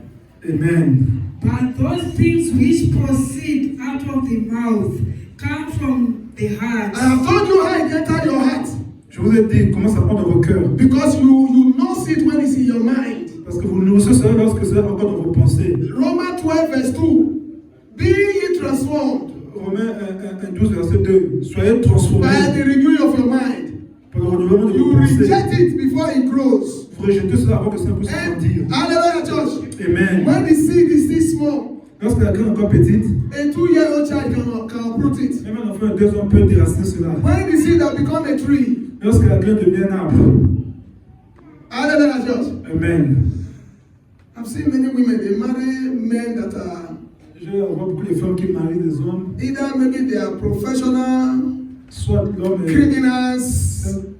Amen. But those things which proceed out of the mouth come from the heart. I have told you how it entered your heart. Je vous ai dit comment ça prend dans vos cœurs. Because you know it when it's in your mind. Parce que vous nourrissez cela lorsque c'est encore dans vos pensées. Romans 12, verse 2. Be ye transformed Romains 12, verset 2. Soyez transformés by the renewing of your mind. par le renouvellement de vos You pensées. reject it before it grows. Vous rejetez cela avant que ça puisse And, grandir. hallelujah, church. Amen. When the seed is still small, Lorsque la graine est encore petite, a 2-year-old child can uproot it. même un enfant de 2 ans peut déraciner cela. When the seed has become a tree, Lorsque la graine devient un arbre. hallelujah, church. Amen. I've seen many women, they marry men that are Je vois beaucoup de femmes qui marient des hommes, either maybe they are professional soit l'homme est criminals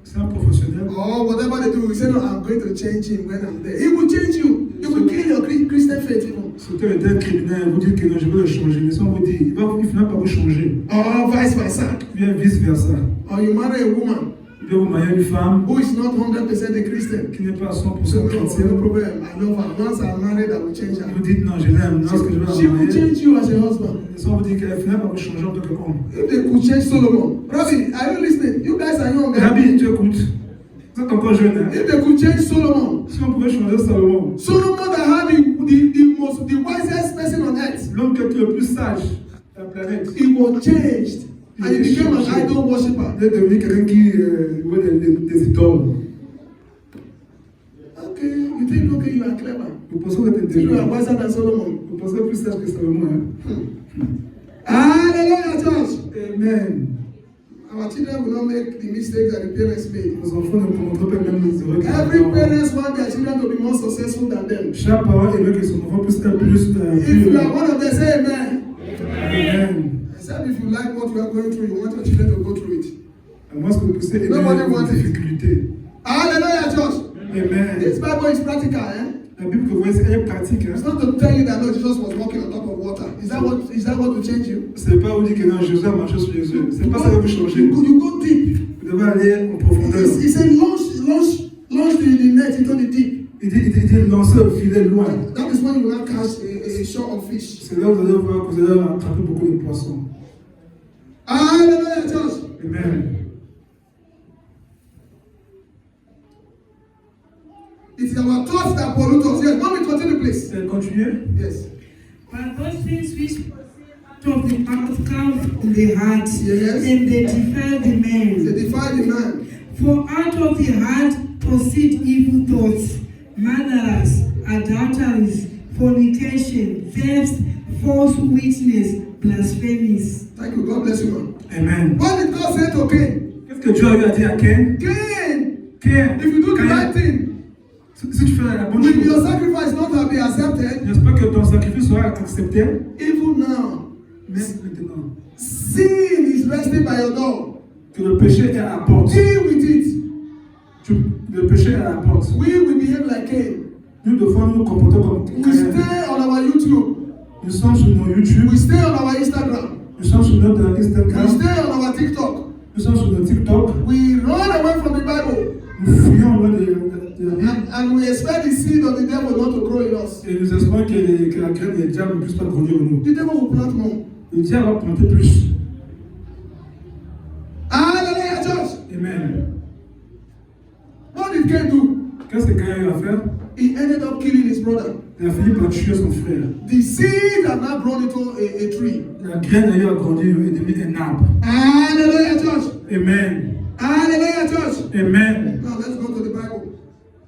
c'est un professionnel, or whatever they do. We say, no, I'm going to change him when I'm there. He will change you. He will kill your Christian faith even. si vous êtes un criminel, vous dites que non, je veux le changer, mais si on vous dit, il finira par vous changer, Or vice versa. bien vice versa. Or you marry a woman Bien vous mariez une femme who is not 100% a Christian. qui n'est pas à So 100% no chrétienne, problem. I love her. Once I'm married, I will change her. vous dites non, je l'aime, lorsque je vais She la will marier, change you as a husband. si on vous dit qu'elle finira par vous changer en tant qu'homme. If they could change Solomon. Rabbi, are you listening? You guys are young. Rabbi, tu écoutes, vous êtes encore jeune, hein? If they could change Solomon. Si on pouvait changer Salomon, Solomon that had the wisest person on earth. l'homme qui était le plus sage de la planète, He was changed. And he became an idol worshipper. il est devenu quelqu'un qui voit des idoles. Okay, you think, okay, you are clever. Vous pensez que vous êtes You think you are intelligent. wiser than Solomon. Vous pensez plus sage que Salomon, hein? Hallelujah, church. Amen. Our children will not make the mistakes that the parents made. Nos enfants ne commettront pas même les erreurs que Every leurs parents. parents want their children to be more successful than them. Chaque parent aimerait que son enfant puisse être plus If you are one of them, say amen. Amen. Except if you like what you are going through, you want your children to go through it. Moi, ce que vous savez, Nobody les wants it. difficultés. Hallelujah, church. Amen. This Bible is practical, eh? La Bible que vous voyez, elle est pratique. It's not to tell you that no, Jesus was walking on top of water. Is that what will change you? C'est pas vous dire que non, Jésus a marché sur les eaux. C'est pas ça qui va vous changer. You go deep. Vous devez aller en profondeur. He said, launch the net into the deep. Il dit lancer le filet loin. That is when you will not catch a shore of fish. C'est là où vous allez voir que vous allez attraper beaucoup de poissons. Hallelujah, church. Amen. It's our thoughts that pollute us. Yes, let me continue, please. Continuez. Yes. But those things which out of the mouth come from the heart, Yes. and they defile the man. They defy the man. For out of the heart proceed evil thoughts, murderers, adulteries, fornication, thefts, false witness, blasphemies. Thank you. God bless you, man. Amen. What did God say to Cain? Qu'est-ce que Dieu a eu à dire à Cain? Cain, if you do the right thing, Si tu fais la bonne will your chose, sacrifice not be accepted? j'espère que ton sacrifice sera accepté. Even now, Mais maintenant, sin is resting by your door. que le péché est à la porte. Deal with it. Le péché est à la porte. We will behave like Cain. Nous devons nous comporter comme We Cain. stay on our YouTube. Nous sommes sur nos YouTube, We stay on our Instagram. nous sommes sur notre We Instagram, stay on our TikTok. nous sommes sur notre TikTok. We run away from the Bible. Nous fuyons loin de la Bible. And we expect the seed of the devil not to grow in us. Et nous espérons que la graine du diable ne puisse pas grandir en nous. The devil will plant more. Le diable va planter plus. Hallelujah, church. Amen. What did Cain do? Qu'est-ce que Cain a eu à faire? He ended up killing his brother. Il a fini par tuer son frère. The seed had now grown into a tree. La graine a eu à grandir et devenir un arbre. Hallelujah, church. Amen. Hallelujah, church. Amen. Now let's go to the Bible.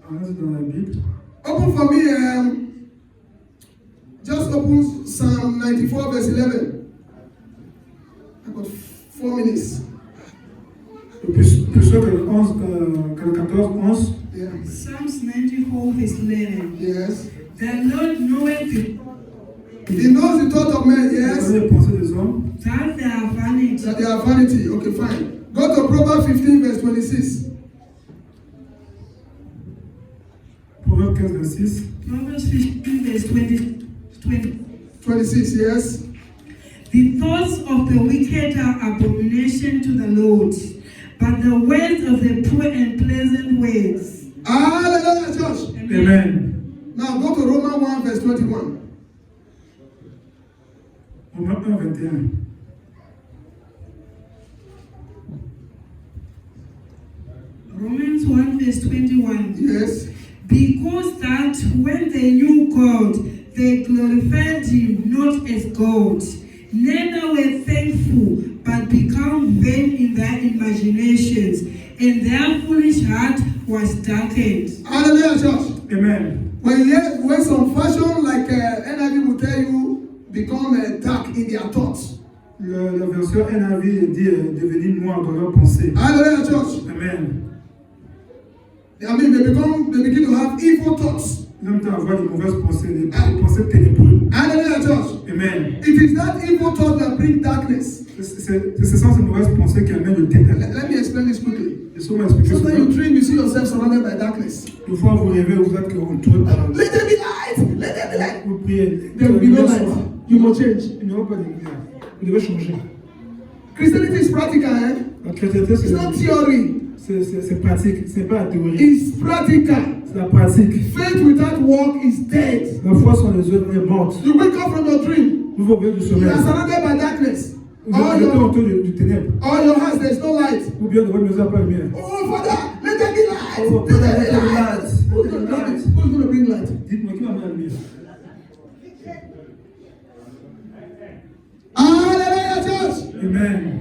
Allons dans la Bible. Open for me, just open Psalm 94, verse 11. I've got 4 minutes. Plus sûr que le 11, que le 14, 11. Yeah. Psalms 94 verse 11. Yes. The Lord knoweth the He knows the thought of men, yes. Les pensées des hommes. that they are vanity. That they are vanity. Okay, fine. Go to Proverbs 15, verse 26. Proverbe 15, 26. Proverbs 15 verse 20. 26, yes. The thoughts of the wicked are abomination to the Lord, but the ways of the poor and pleasant ways. Hallelujah, church. Amen. Now go to Romans 1, verse 21. Romains 1, 21. Romans 1 verse 21. Yes. Because that when they knew God, they glorified him not as God, neither were thankful, but become vain in their imaginations, and their foolish heart was darkened. Hallelujah, church. Amen. When some fashion like NIV will tell you become dark in their thoughts. La version NIV dit devenir noir dans leurs pensées. Hallelujah, church. Amen. I mean, they begin to have evil thoughts. En même temps, avoir de mauvaises pensées, des pensées ténébreuses. Hallelujah, church. Amen. It is that evil thought that brings darkness. Ce sont ces mauvaises pensées qui amènent le ténèbre. Let me explain this quickly. Laissez-moi expliquer Sometimes cela. you dream, you see yourself surrounded by darkness. Une fois vous rêvez, vous êtes entouré par Let there be light. Let there be light. vous priez. There will be no light. You must change. Il n'y aura pas de lumière. Vous devez changer. Christianity is practical, eh? La chrétienté, It's not theory. c'est pratique, c'est pas la théorie. It's practical. C'est la pratique. Faith without work is dead. La foi sans les œuvres est morte. You wake up from your dream. Vous vous réveillez du You sommeil. are surrounded by darkness. Vous êtes autour du ténèbre. All your house, there's no light. Ou bien de votre maison, pas de lumière. Oh, Father, let there be light. Oh, Let there be Father, light. light. Who's going to bring it? Who's going to bring light? Dites-moi qui va amener la lumière. Hallelujah, church. Amen.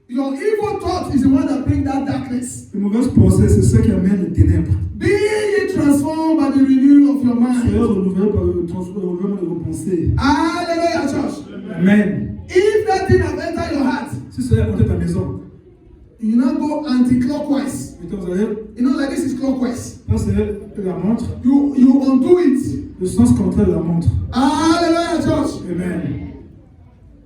Your evil thought is the one that brings that darkness. Les mauvaises pensées, c'est ce qui amène les ténèbres. Be ye transformed by the renewal of your Soyez mind. renouvelés par le renouvellement de vos pensées. Hallelujah, church. Amen. If that thing have entered your heart, Si cela est entré ta maison, you now go anti-clockwise. et quand vous allez You know, like this is clockwise. penser la montre, You undo it. le sens contraire de la montre. Hallelujah, church. Amen.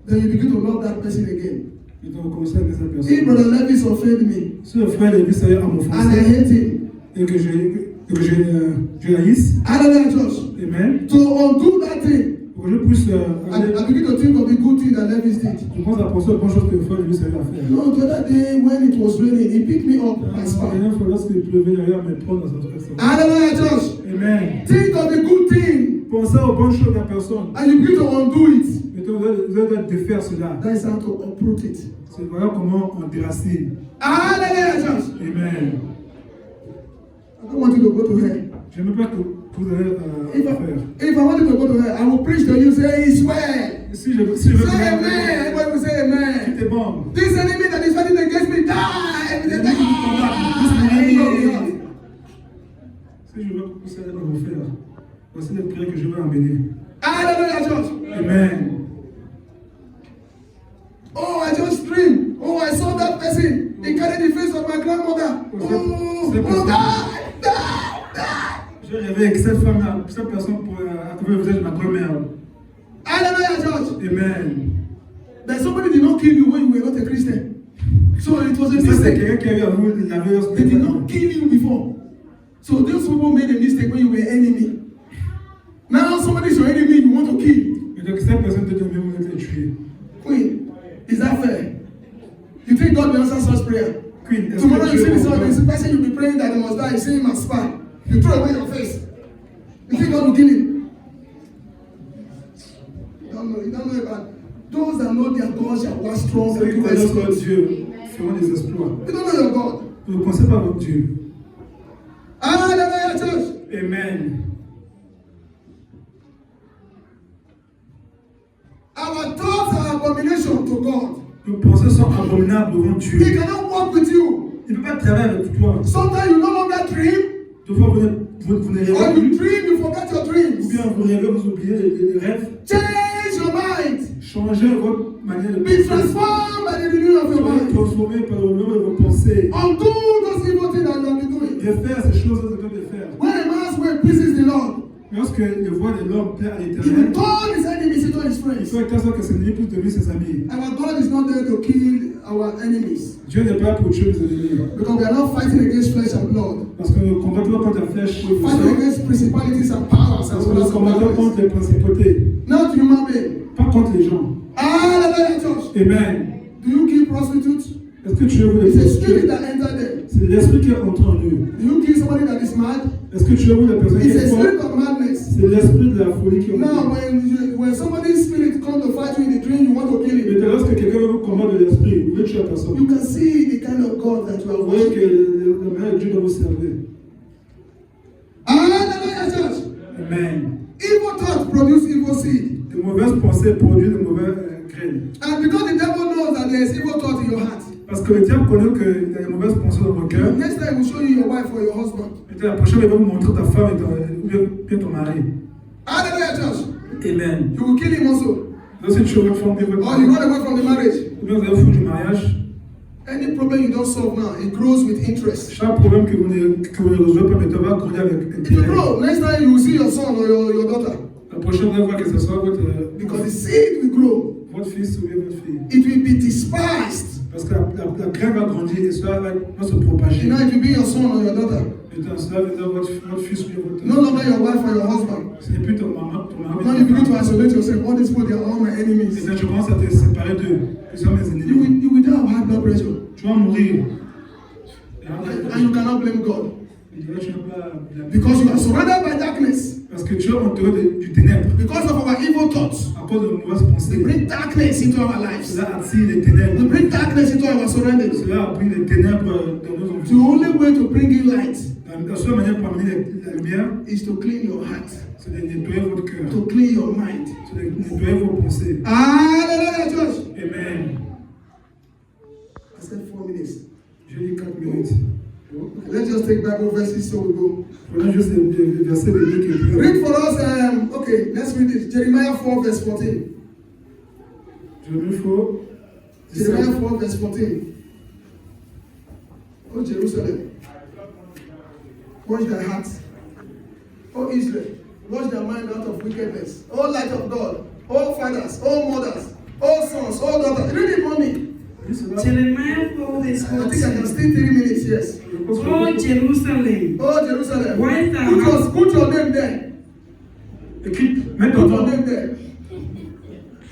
then you begin to love that person again. Et donc, on commence à aimer cette If personne. Brother Levis offended me Si le frère Lévis a and I m'offenser hate him, et que je haïsse, hallelujah, church. amen, To undo that thing, pour que je puisse aller, I begin to think of the good thing that Levis did. je pense à penser aux bonnes choses que le frère Lévis a eu à faire. No, the other day when it was raining, he picked me up by La spy. dernière fois, lorsqu'il pleuvait, il y avait à me prendre dans sa personne. Hallelujah, church. Amen. Think of the good thing Pensez aux bonnes choses de la personne. and you begin to undo it. Et donc, vous allez défaire cela. That is how to uproot it. C'est voilà comment on déracine. Hallelujah, church. Amen. I don't want you to go to hell. Je n'aime pas que vous allez faire. If I want you to go to hell, I will preach to you, say it's well. Si je veux Say amen. Everybody will say amen. c'est bon. This enemy that is fighting against me, die. Si je veux que vous allez me faire, voici les prières que je veux emmener. Hallelujah, church. Amen. Oh, I just dreamed. Oh, I saw that person. He carried the face of my grandmother. Oh, die, die, die. Je rêvais que cette femme-là, cette personne pourrait accompagner le visage de ma grand-mère. Hallelujah, church. Amen. That somebody did not kill you when you were not a Christian. So it was a Ça, c'est mistake. quelqu'un qui a eu à vous la veilleuse. They did not kill you before. So those people made a mistake when you were enemy. Now somebody is your enemy, you want to kill. Et donc, cette personne te dit, mais vous êtes tué. Queen, is that fair? You think God will answer such prayer? Queen, est-ce Tomorrow que you see Dieu this person you'll be praying that he must die, you see him as spy. You throw away your face. You think God will kill him? You don't know about those that know their God shall work strong Ceux and qui do connaissent leur exploits. Dieu feront des exploits. You don't know your God. Vous ne pensez pas à votre Dieu. Hallelujah, church. Amen. Our thoughts are abomination to God. Nos pensées sont abominables devant He Dieu. cannot walk with you. Il ne peut pas travailler avec toi. Sometimes you no longer dream, Deux fois, vous ne rêvez or you plus. dream, you forget your Ou dreams. bien vous rêvez, vous oubliez les rêves. Change your mind. Changez votre manière de Be penser. transformed by the renewing of your Soyez mind. transformés par le renouveau de vos pensées. Undo those evil things that you have been doing. Et faire ces choses que vous devez faire. When a man's way pleases the Lord, Lorsque le voix de l'homme plaît à he will l'éternel, turn his enemies into his il friends. faut être sûr que ses ennemis puissent devenir ses amis. Our God is not there to kill our enemies, Dieu n'est pas là pour tuer les ennemis. because we are not fighting against flesh and blood. Parce que nous combattons contre la flèche. We're fighting against principalities and powers Parce as que well nous as combattons powers. contre les principautés. Not human being. Pas contre les gens. Hallelujah, church. Amen. Do you kill prostitutes? Est-ce que tu veux les It's a spirit prostituées? that entered them. C'est l'esprit qui est entré en eux. Do you kill somebody that is mad? Est-ce que tu veux la personne qui It's a est spirit forte? of madness. C'est l'esprit de la folie qui est en Now, eux. when somebody's spirit comes to fight you in the dream, you want to kill him. Mais lorsque quelqu'un veut vous combattre de l'esprit, vous voulez tuer la personne. You can see the kind of God that you are Vous voyez que worshiping. la manière de Dieu doit vous servir. Hallelujah, church. Amen. Evil thoughts produce evil seed. De mauvaises pensées produisent de mauvaises graines. And because the devil knows that there is evil thought in your heart, Parce que le diable connaît qu'il y a des mauvaises pensées dans vos cœurs. next time we'll show you your wife or your husband. Et la prochaine, il va vous montrer ta femme ou bien ton mari. Hallelujah, church. Amen. You will kill him also. Lorsque tu veux fonder votre Or you mari, run away from the marriage. ou bien vous allez foutre du mariage, Any problem you don't solve now, it grows with interest. chaque problème que vous ne résolvez pas, mais tu vas grandir avec It will intérêt. grow. Next time you will see your son or your daughter. La prochaine, vous allez voir que ce soit Because the seed will grow. votre fils ou bien votre fille. It will be despised. Parce que la graine va grandir et cela va se You propager. know, it will be your son or your daughter. Et dans cela, vous allez votre fils ou bien No votre... longer your wife or your husband. Ce n'est plus ton maman, ton mari. Now you begin to isolate yourself. All these people, they are all my Et enemies. là, tu commences à te séparer d'eux. Ils sont mes ennemis. You will die of high blood pressure. Tu vas mourir. And you cannot blame God. Et là, tu n'as pas... Because you are surrounded by darkness. Parce que tu es entouré du ténèbre. Because of our evil thoughts. À cause de nos mauvaises They pensées. bring darkness into our lives. Cela attire les ténèbres. They bring darkness into our surroundings. Cela a pris les ténèbres dans nos The environnements. only way to bring in light La seule manière pour amener la lumière, is to clean your heart, c'est de nettoyer votre cœur. to clean your mind. C'est de nettoyer vos pensées. Hallelujah, church. Amen. I said 4 minutes. J'ai dit 4 minutes. Okay, let's just take Bible verses so we go. Prenons juste les versets bibliques et puis Read for us, okay, let's read it. Jeremiah 4 verse 14. je me faut. Jeremiah 4 verse 14. Oh Jerusalem, watch thy heart. Oh Israel, wash thy mind out of wickedness. Oh light of God, oh fathers, oh mothers, Oh sons, oh daughters. Read it, mommy. Jeremiah 4 verse I think I can 14. still 3 minutes, yes. Oh Jerusalem, Oh Jerusalem. why thou Put your name there. Écrit, mets ton Put your nom. name there.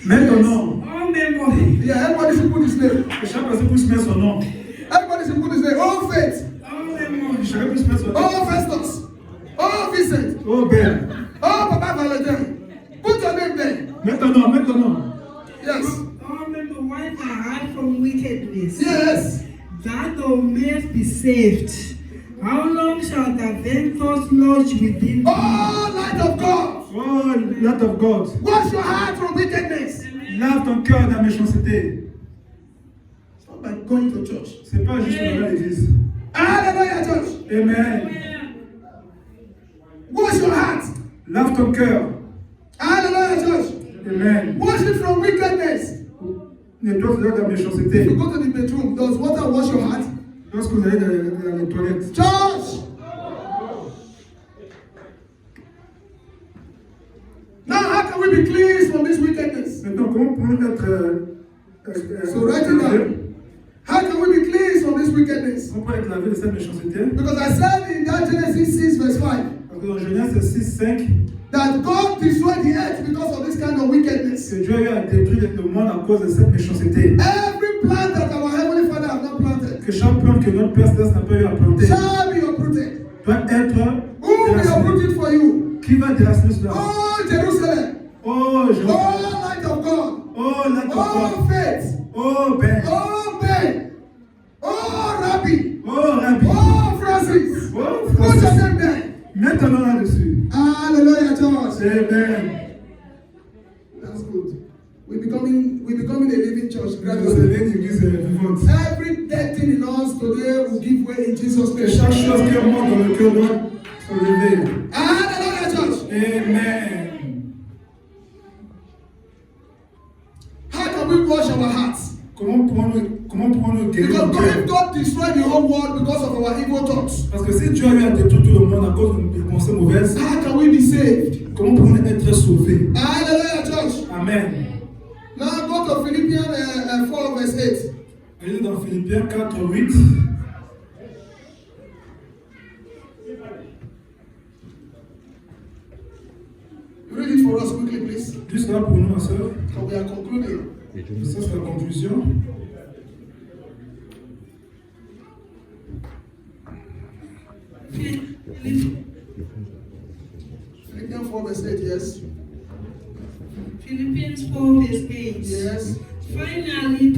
Mets ton nom. oh memory, Yeah, everybody should put his name. Que chaque personne puisse mettre son nom. Everybody should put his name. Oh Faith. oh memory, Que chacun puisse mettre son nom. Oh Festus. Oh Vincent. Oh, Ben. Oh Papa Valentin. Put your name there. Mets ton nom, mets ton nom. Yes. oh remember why thou hide from wickedness, Yes. that thou mayest be saved. How long shall thy thoughts lodge within thee? Oh light of God. Oh, light of God. Wash your heart from wickedness. Lave ton cœur de la méchanceté. It's not by going to church. C'est pas juste aller à l'église. Hallelujah, church. Amen. Wash your heart. Lave ton cœur. Hallelujah, church. Amen. Wash it from wickedness. Nettoie de la If méchanceté. you go to the bedroom, does water wash your heart? Lorsque vous allez dans les toilettes. Church. Now, how can we be cleansed from this wickedness? Maintenant, comment pouvons-nous être So write it down. How can we be cleansed from this wickedness? comment pouvons être lavé de cette méchanceté? Because I said in that Genesis 6 verse 5 Parce que dans Genèse 6, 5, that God destroyed the earth because of this kind of wickedness. que Dieu a détruit le monde à cause de cette méchanceté. Every plant that our Heavenly Father has not planted Que chaque plante que notre Père Céleste n'a pas eu à planter shall be uprooted. doit être Who will déraciné. uproot it for you? Qui va déraciner cela? Oh, Jerusalem. Oh, Jésus. Oh, light of God. Oh, la Oh, faith. Oh, Ben. Oh, Ben. Oh, Rabbi. Oh, Rabbi. Oh, Francis. Oh, Put your Francis. name there. Mets ton nom là-dessus. Hallelujah, church. Amen. That's good. We're becoming a living church Vous gradually. savez, l'église vivante. Every dead thing in us today will give way in Jesus' Que name. chaque chose qui est morte dans le cœur doit se lever. Hallelujah, church. Amen. How can we wash our hearts? Comment pourrons-nous guérir Because nos God, if cœurs? God destroyed the whole world because of our evil thoughts, Parce que si Dieu a eu à détruire tout le monde à cause de pensées mauvaises, how can we be saved? comment pourrons-nous être sauvés? Hallelujah, church. Amen. Now go to Philippians 4 verse 8. Allez dans Philippiens 4, 8. Read it for us quickly, please. Juste là pour nous, ma soeur. So we are concluding. Ça, c'est la conclusion. Philippians 4 verse 8, yes. Philippians 4 verse 8. Yes. Finally,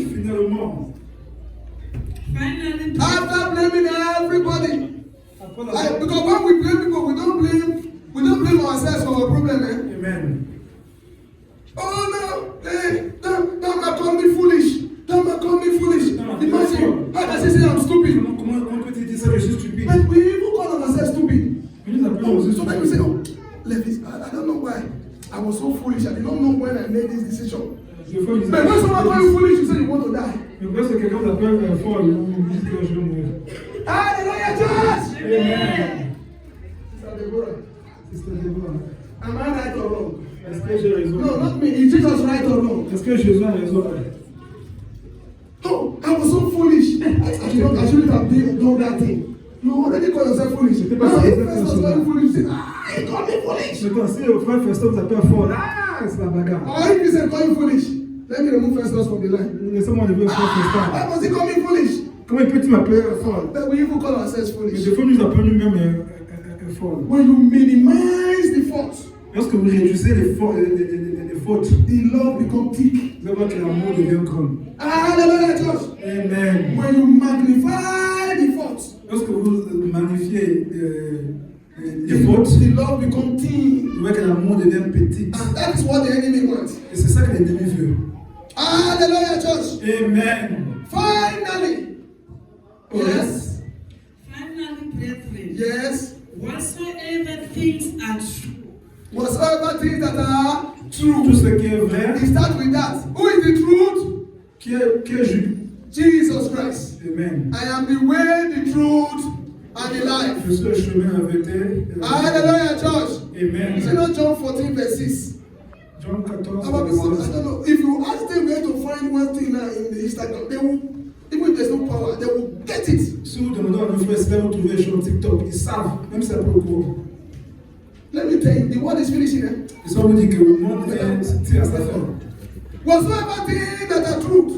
Finalement, After blaming everybody. après Because when we blame people, we don't blame ourselves for our problem, eh? Amen. Oh no, don't call me foolish. Don't call me foolish. No, Imagine, how does he say I'm stupid? Comment peut-il dire ça, je suis stupide? But we even call ourselves stupid. Nous nous appelons aussi So then we say, oh, Levis, I don't know why. I was so foolish. I did not know when I made this decision. Des fois, ils disent, But when someone call you foolish, you say you want to die. mais presque quelqu'un t'appelle folle, ou dit que je vais mourir. Hallelujah, church! Amen. Sister Deborah, Sister Deborah, am I right or wrong? est-ce que j'ai raison? No, not me. Is Jesus right or wrong? Est-ce que Jésus a raison? Oh, I was so foolish. I shouldn't have done that thing. You already call yourself foolish. C'était Now, pas ça, if c'était Festus pas ça. was foolish, you say, he called me foolish. Maintenant, si le frère Festus vous appelle folle, c'est la bagarre. Or if he said, call you foolish, let me remove Festus from the line. Laissez-moi enlever le frère Why Festus. must he call me foolish? Comment peut-il m'appeler folle? But we even call ourselves Mais foolish. des fois, nous appelons nous-mêmes folle. When you minimize the fault, Lorsque vous réduisez les fautes, the love becomes thick. vous allez voir que l'amour devient grand. Hallelujah, church. Amen. When you magnify the fault, Lorsque vous magnifiez les fautes, the love becomes thin. vous voyez que l'amour devient petit. And that is what the enemy wants. Et c'est ça que l'ennemi veut. Hallelujah, church. Amen. Finally. Yes. Finally, brethren, Yes. whatsoever things are true, Whatsoever things that are Tout true. ce qui est vrai, We start with that. Who is the truth? qui est juste. Jesus Christ. Amen. I am the way, the truth, and the life. Je suis le chemin, la vérité. Hallelujah, church. Amen. You know John 14, verse 6. Jean 14, Our people, I verset don't know. If you ask them where to find one thing now in the Instagram, they will, even if there's no power, they will get it. Si vous demandez à nos frères si vous trouvez sur TikTok, ils savent, même si c'est pas au courant. Let me tell you, the world is finishing. Ils savent nous dire que le monde est à sa fin. Whatsoever things that are truth,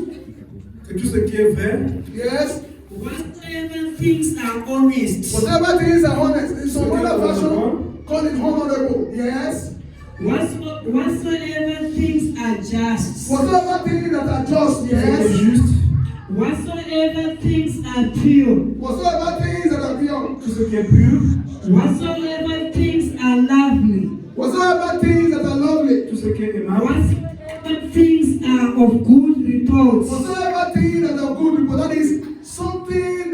Que tout ce qui est vrai, yes, Whatsoever things are honest, whatever things are honest, in some other version, call it honorable, yes. whatsoever things are just, Whatever things that are just, ce qui est yes. juste, whatsoever things are pure, Whatsoever things that are pure, tout ce qui est pur, whatsoever things are lovely, whatsoever things that are lovely, tout ce qui est aimable, whatsoever things are of good report, whatsoever things that are good report, that is something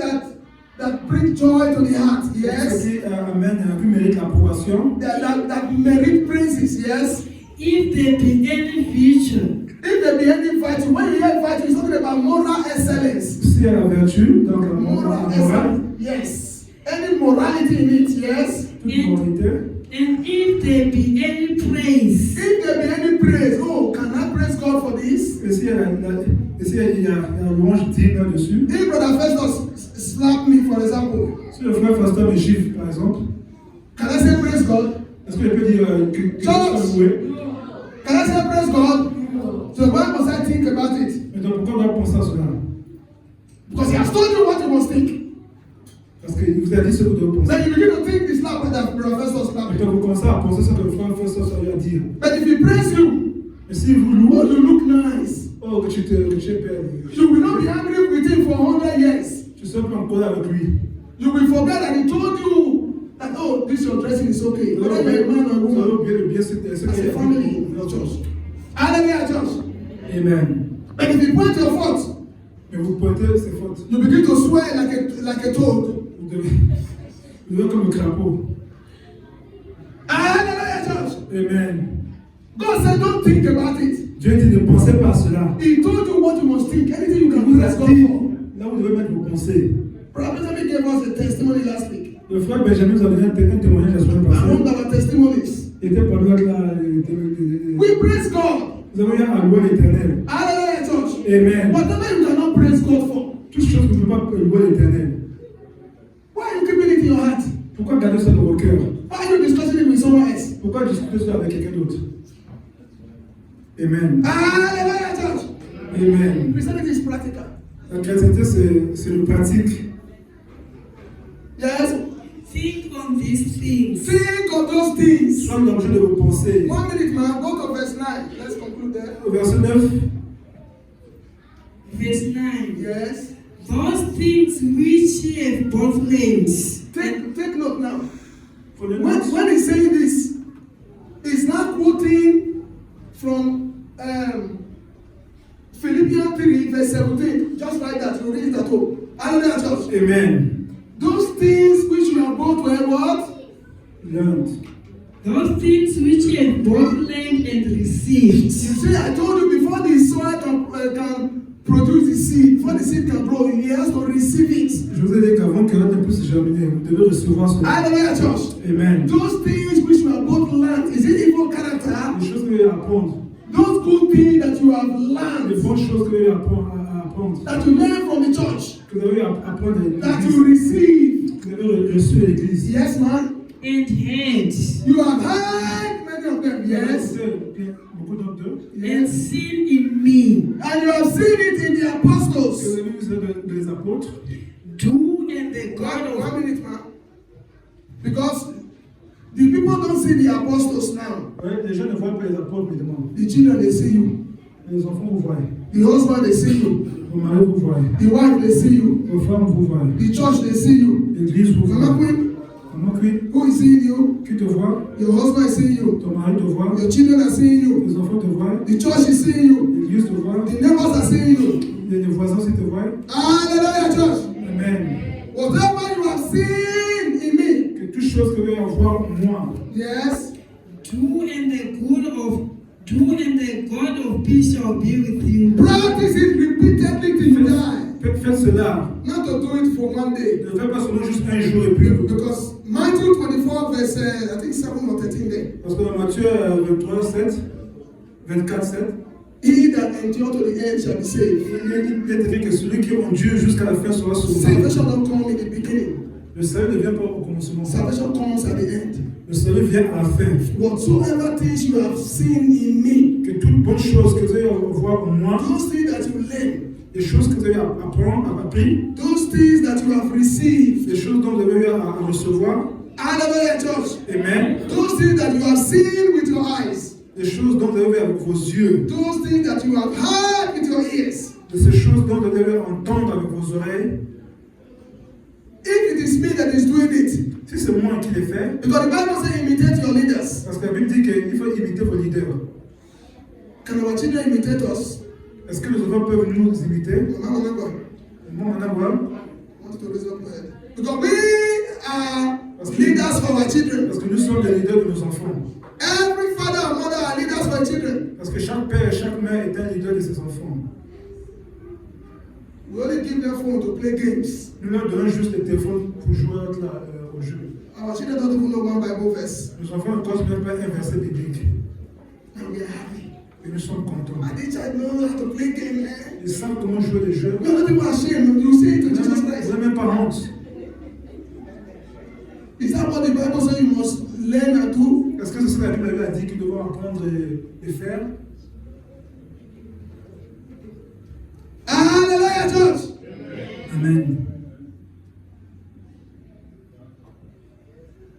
that brings joy to the heart, tout ce yes. qui amène, qui mérite l'approbation, That merit praises, yes. if there be any virtue, If there be any virtue, when you hear virtue, it's talking about moral excellence. s'il y a la vertu, donc la Moral morale, excellence, yes. Any morality in it, yes. toute moralité, and if there be any praise, If there be any praise, oh, can I praise God for this? et s'il y a la louange digne là-dessus, If Brother Festus slap me, for example, si le frère Pasteur me gifle, par exemple, can I say praise God? est-ce que je peux dire que je Church. sois loué? Can I say praise God? So why must I think about it? Mais donc pourquoi on doit penser à cela? Because he has told you what you must think. Parce qu'il vous a dit ce que vous devez penser. Then you begin to think the slap that Brother Festus slapped Et you. donc vous commencez à penser ce que le frère Festus a eu à dire. But if he praise you, Et si vous oh, louez, you look nice. oh, que tu perds, You will not be angry with him for 100 years. tu seras plus en colère avec lui. You will forget that he told you that, oh, this your dressing is okay. Vous Whether allez you're a man or a oublier woman. le bien ce As qu'il y a a family in your church. Hallelujah, church. Amen. But if you point your fault, Mais vous pointez ses fautes. you begin to swear like a toad. Vous devez comme le crapaud. Hallelujah, church. Amen. God said, don't think about it. Dieu dit ne pensez pas à cela. He told you what you must think. Anything you Il can vous praise a God dit, for. là vous devez mettre vos pensées. Brother Benjamin gave us a testimony last week. Le frère Benjamin nous a donné un témoignage la semaine Among passée. our testimonies, Il était parmi là. we praise God. Nous avons eu à louer l'Éternel. Hallelujah, church. Amen. Whatever you cannot praise God for, Toutes choses que vous ne pouvez pas louer l'Éternel. why are you keeping it in your heart? Pourquoi garder ça dans vos cœurs? Why are you discussing it with someone else? Pourquoi discuter cela avec quelqu'un d'autre? Amen. Hallelujah, church. Amen. Christianity is practical. La chrétienté, c'est le pratique. Yes. think on these things. Think of those things. Soyez l'objet de vos pensées. 1 minute, man. Go to verse 9. Let's conclude there. Au verset 9, Verse 9. Yes. Those things which ye have both named. Take note now. prenez When note. he's saying this, he's not quoting from Philippians 3, verse 17. Just like that. You read it at home. Hallelujah, church. Amen. Those things which you are both were what? Learned. Those things which ye have both learned and received. You see, I told you before the soil can produce the seed, before the seed can grow, he has to receive it. Je vous ai dit qu'avant que votre puisse germiner, vous devez recevoir cela. Hallelujah, church. Amen. Those things which you have both learned, is it evil character? Les choses que vous allez apprendre, Those good things that you have les learned, bonnes choses que vous allez apprendre, that you learned from the church, que vous allez apprendre à that l'église, you receive. que vous avez reçu à l'église. Yes, man. And heard. You have heard many of them, yes. Beaucoup d'entre eux. And Yes. seen in me. And you have seen it in the Que vous apostles. avez vu les apôtres. Do and the God of 1 minute, man. Because the people don't see the apostles now. Ouais, les gens ne voient pas les apôtres, mais demandent. The children, they see you. Les enfants vous voient. The husband, they see you. Vos maris vous voient. The wife, they see you. Vos femmes vous voient. The church, they see you. L'église vous Mama voit. Queen, Maman Queen, who is seeing you? qui te voit? Your husband is seeing you. Ton mari te voit. Your children are seeing you. Les enfants te voient. The church is seeing you. L'église te voit. The neighbors are seeing you. Les voisins aussi te voient. Hallelujah, church. Amen. Whatever you have seen in me, Que toute chose que vous allez voir, moi, yes, do and the God of peace shall be with you. practice it repeatedly till you die. faites cela. Not to do it for one day. Ne faites pas seulement juste un jour et puis. Because Matthew 24, verse I think 7 or 13 there. Parce que dans Matthieu 23, 7, 24, 7. He that endure to the end shall be saved. Il est écrit que celui qui endure jusqu'à la fin sera sauvé. Salvation don't come in the beginning. Le salut ne vient pas au commencement. Salvation comes at the end. Le salut vient à la fin. Whatsoever things you have seen in me, Que toute bonne chose que vous avez voir en moi, those things that you learn, les choses que vous avez appris, those things that you have received, les choses dont vous avez à recevoir, hallelujah, church. amen. Those things that you have seen with your eyes, Les choses dont vous avez avec vos yeux, those things that you have heard with your ears, de ces choses dont vous devez entendre avec vos oreilles, if it is me that is doing it, si c'est moi qui l'ai fait, because the Bible says imitate your leaders. parce que la Bible dit qu'il faut imiter vos leaders. Can our children imitate us? Est-ce que les enfants peuvent nous imiter? Mama, remember, Moi, on a voir. I want to raise up my head. Because we are leaders for our children. Parce que nous sommes les leaders de nos enfants. Every father and mother are leaders for children. Parce que chaque père et chaque mère est un leader de ses enfants. We only give them phone to play games. Nous leur donnons juste les téléphones pour jouer au jeu. Our children don't even know one Bible verse. Nos enfants ne connaissent même pas un verset biblique. And we are happy. Et nous sommes contents. And this child knows how to play games, man. Ils savent comment jouer les jeux. We are not even ashamed. You say it to Vous Jesus n'avez Christ. même pas honte. Is that what the Bible says you must learn and do? Est-ce que c'est ce que la Bible a dit qu'ils doivent apprendre et faire? Hallelujah, church. Amen.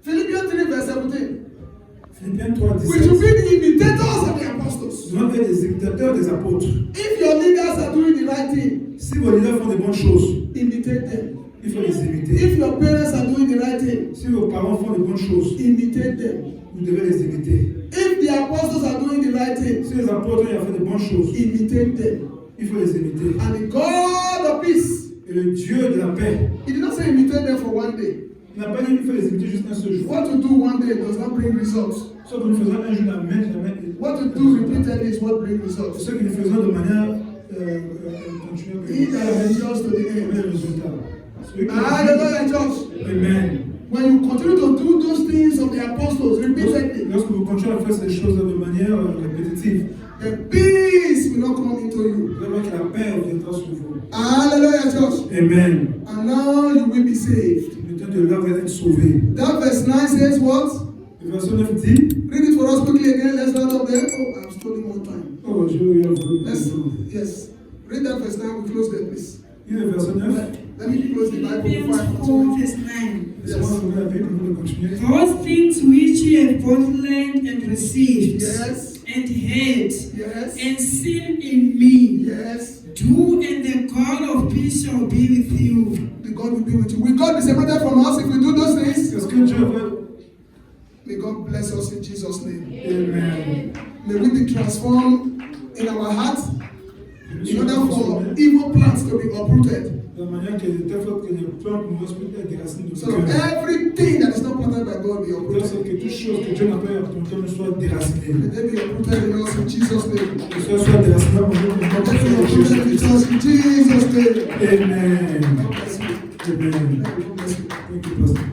Philippians 3 verse 17. Philippiens 3, We should 17. be the imitators of the apostles. Nous devons être des imitateurs des apôtres. If your leaders are doing the right thing, Si vos leaders font des bonnes choses, imitate them. il faut les imiter. If your parents are doing the right thing, Si vos parents font des bonnes choses, imitate them. vous devez les imiter. If the apostles are doing the right thing, Si les apôtres ont fait des bonnes choses, imitate them. il faut les imiter. And the God of peace, Et le Dieu de la paix, he did not say imitate them for one day. il n'a pas dit qu'il faut les imiter juste un seul jour. What you do one day does not bring results. Ce que nous faisons un jour, jamais. What you do repeatedly is what brings results. Ce que nous faisons de manière continue, He that endures to the le end. résultat. Celui qui- Hallelujah, church. Amen. When you continue to do those things of the apostles repeatedly, Lorsque vous continuez à faire ces choses de manière répétitive, the peace will not come into you. vous allez voir que la paix viendra sur vous. Hallelujah, church. Amen. And now you will be saved. Le temps de là va être sauvé. That verse 9 says what? Le verset 9 dit, Read it for us quickly again. Let's start up there. Oh, I'm stealing more time. oh, je regarde Let's, vous. yes. Read that verse 9. We close there, please. Il est le verset 9. Let me close the Bible Philippians before I 4 continue. verse 9. Laissez-moi ouvrir la Bible pour continuer. Those things which ye have both learned and received, Yes. and heard, Yes. and seen in me, Yes. do, and the God of peace shall be with you. The God will be with you. Will God be separated from us if we do those things? Est-ce que Dieu veut? May God bless us in Jesus' name. Amen. May we be transformed in our hearts Nous in sommes order for transformés evil plants to be uprooted. de manière que de telle sorte que les plantes mauvaises puissent être déracines de So nos cœurs. everything that is not planted by God be De telle uprooted. sorte que toute chose que Dieu n'a pas apportée ne soit déracinée. May they be uprooted in us in Jesus' name. Que cela soit déraciné au nom May they be de uprooted in Jésus. us in Jesus' name. Amen. God bless you. Amen. God bless you. Thank you, Pastor.